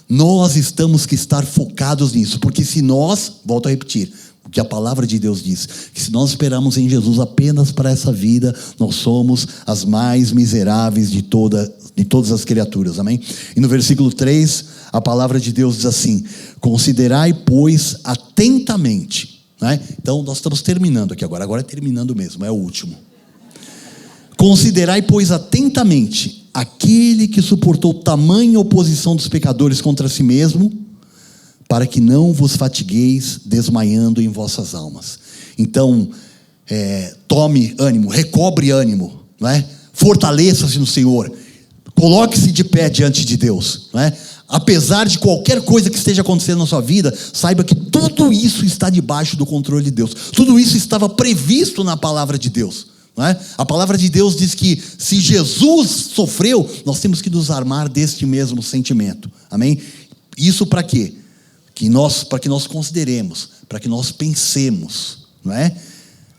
Nós temos que estar focados nisso, porque se nós, volto a repetir, o que a palavra de Deus diz, que se nós esperamos em Jesus apenas para essa vida, nós somos as mais miseráveis de todas as criaturas, amém? E no versículo 3, a palavra de Deus diz assim: considerai, pois, atentamente, né? Então nós estamos terminando aqui agora é terminando mesmo, é o último. Considerai, pois, atentamente aquele que suportou tamanha oposição dos pecadores contra si mesmo, para que não vos fatigueis desmaiando em vossas almas. Então, tome ânimo, recobre ânimo, não é? Fortaleça-se no Senhor, coloque-se de pé diante de Deus, não é? Apesar de qualquer coisa que esteja acontecendo na sua vida, saiba que tudo isso está debaixo do controle de Deus, tudo isso estava previsto na palavra de Deus, não é? A palavra de Deus diz que se Jesus sofreu, nós temos que nos armar deste mesmo sentimento, amém? Isso para quê? Para que nós consideremos, para que nós pensemos, não é?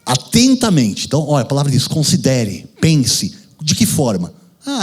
Atentamente. Então, olha, a palavra diz: considere, pense. De que forma?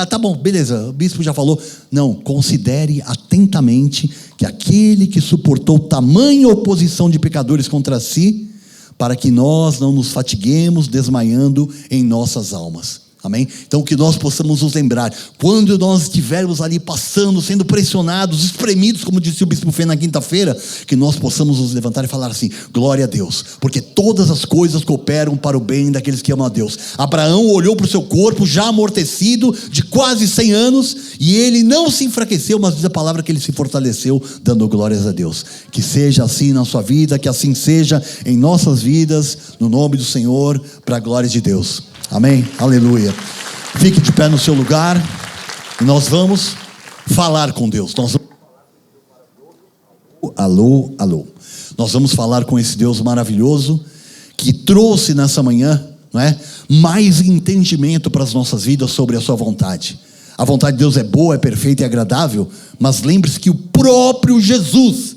Tá bom, beleza, o bispo já falou. Não, considere atentamente que aquele que suportou tamanha oposição de pecadores contra si, para que nós não nos fatiguemos desmaiando em nossas almas. Amém? Então que nós possamos nos lembrar, quando nós estivermos ali passando, sendo pressionados, espremidos, como disse o bispo Fê na quinta-feira, que nós possamos nos levantar e falar assim: glória a Deus, porque todas as coisas cooperam para o bem daqueles que amam a Deus. Abraão olhou para o seu corpo já amortecido, de quase 100 anos, e ele não se enfraqueceu, mas diz a palavra que ele se fortaleceu, dando glórias a Deus. Que seja assim na sua vida, que assim seja em nossas vidas, no nome do Senhor, para a glória de Deus. Amém? Aleluia. Fique de pé no seu lugar e nós vamos falar com Deus. Alô. Nós vamos falar com esse Deus maravilhoso que trouxe nessa manhã, não é, mais entendimento para as nossas vidas sobre a sua vontade. A vontade de Deus é boa, é perfeita e agradável, mas lembre-se que o próprio Jesus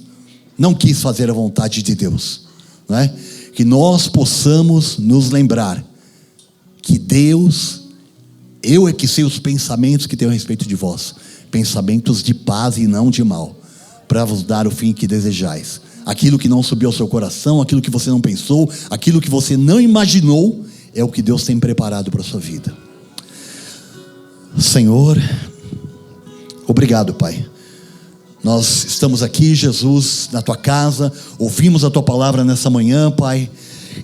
não quis fazer a vontade de Deus, não é? Que nós possamos nos lembrar que Deus, eu é que sei os pensamentos que tenho a respeito de vós, pensamentos de paz e não de mal, para vos dar o fim que desejais. Aquilo que não subiu ao seu coração, aquilo que você não pensou, aquilo que você não imaginou, é o que Deus tem preparado para a sua vida. Senhor, obrigado, Pai. Nós estamos aqui, Jesus, na Tua casa, ouvimos a Tua palavra nessa manhã, Pai,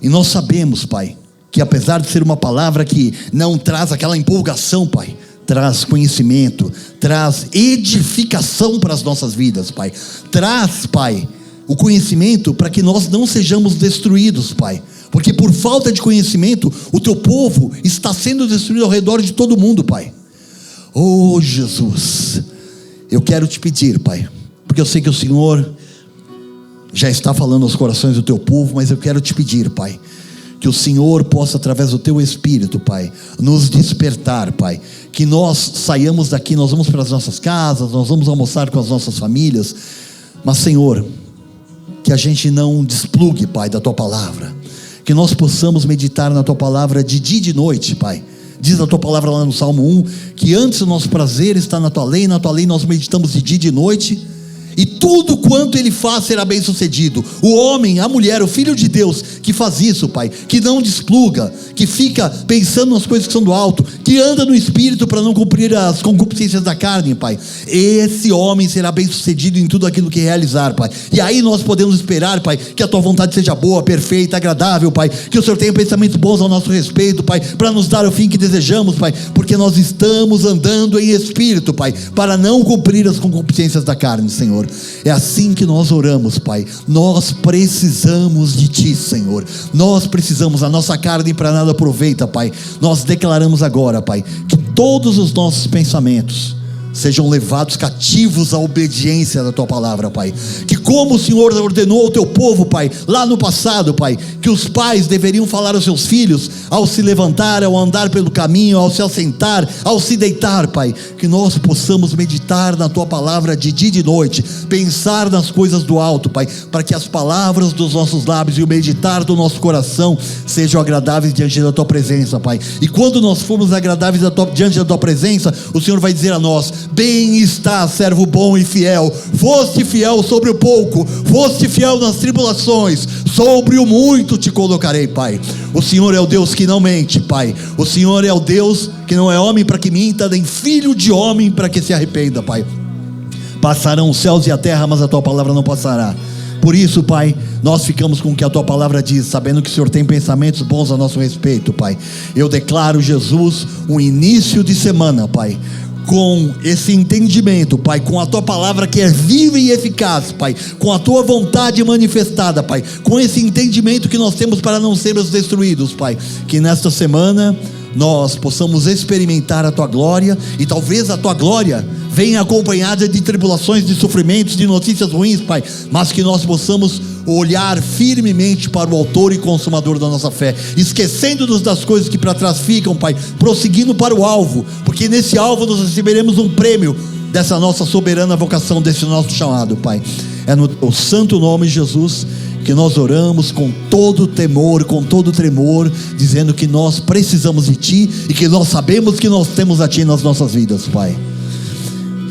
e nós sabemos, Pai, que apesar de ser uma palavra que não traz aquela empolgação, Pai, traz conhecimento, traz edificação para as nossas vidas, Pai. Traz, Pai, o conhecimento para que nós não sejamos destruídos, Pai. Porque por falta de conhecimento, o teu povo está sendo destruído ao redor de todo mundo, Pai. Oh, Jesus, eu quero te pedir, Pai, porque eu sei que o Senhor já está falando aos corações do teu povo, mas eu quero te pedir, Pai, que o Senhor possa, através do teu Espírito, Pai, nos despertar, Pai, que nós saiamos daqui, nós vamos para as nossas casas, nós vamos almoçar com as nossas famílias, mas, Senhor, que a gente não desplugue, Pai, da tua palavra, que nós possamos meditar na tua palavra de dia e de noite, Pai. Diz a tua palavra lá no Salmo 1, que antes o nosso prazer está na tua lei nós meditamos de dia e de noite, e tudo quanto ele faz será bem sucedido. O homem, a mulher, o filho de Deus que faz isso, Pai, que não despluga, que fica pensando nas coisas que são do alto, que anda no Espírito para não cumprir as concupiscências da carne, Pai, esse homem será bem sucedido em tudo aquilo que realizar, Pai. E aí nós podemos esperar, Pai, que a tua vontade seja boa, perfeita, agradável, Pai, que o Senhor tenha pensamentos bons ao nosso respeito, Pai, para nos dar o fim que desejamos, Pai, porque nós estamos andando em Espírito, Pai, para não cumprir as concupiscências da carne, Senhor. É assim que nós oramos, Pai. Nós precisamos de Ti, Senhor. Nós precisamos, a nossa carne para nada aproveita, Pai. Nós declaramos agora, Pai, que todos os nossos pensamentos sejam levados cativos à obediência da tua palavra, Pai. Que como o Senhor ordenou ao teu povo, Pai, lá no passado, Pai, que os pais deveriam falar aos seus filhos ao se levantar, ao andar pelo caminho, ao se assentar, ao se deitar, Pai, que nós possamos meditar na tua palavra de dia e de noite, pensar nas coisas do alto, Pai, para que as palavras dos nossos lábios e o meditar do nosso coração sejam agradáveis diante da tua presença, Pai. E quando nós formos agradáveis diante da tua presença, o Senhor vai dizer a nós: bem está, servo bom e fiel, foste fiel sobre o pouco, foste fiel nas tribulações, sobre o muito te colocarei, Pai. O Senhor é o Deus que não mente, Pai. O Senhor é o Deus que não é homem para que minta, nem filho de homem para que se arrependa, Pai. Passarão os céus e a terra, mas a tua palavra não passará. Por isso, Pai, nós ficamos com o que a tua palavra diz, sabendo que o Senhor tem pensamentos bons a nosso respeito, Pai. Eu declaro, Jesus, um início de semana, Pai, com esse entendimento, Pai, com a tua palavra que é viva e eficaz, Pai, com a tua vontade manifestada, Pai, com esse entendimento que nós temos para não sermos destruídos, Pai, que nesta semana nós possamos experimentar a tua glória, e talvez a tua glória venha acompanhada de tribulações, de sofrimentos, de notícias ruins, Pai, mas que nós possamos olhar firmemente para o autor e consumador da nossa fé, esquecendo-nos das coisas que para trás ficam, Pai, prosseguindo para o alvo, porque nesse alvo nós receberemos um prêmio dessa nossa soberana vocação, desse nosso chamado, Pai. É no teu santo nome, Jesus, que nós oramos com todo temor, com todo tremor, dizendo que nós precisamos de Ti e que nós sabemos que nós temos a Ti nas nossas vidas, Pai.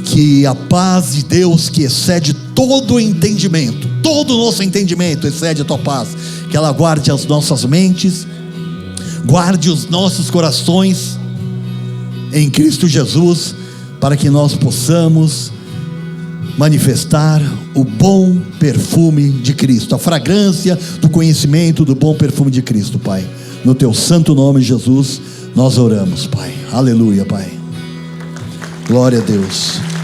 Que a paz de Deus, que excede todo o entendimento, todo o nosso entendimento excede a tua paz, que ela guarde as nossas mentes, guarde os nossos corações em Cristo Jesus, para que nós possamos manifestar o bom perfume de Cristo, a fragrância do conhecimento do bom perfume de Cristo, Pai. No teu santo nome, Jesus, nós oramos, Pai. Aleluia, Pai. Glória a Deus.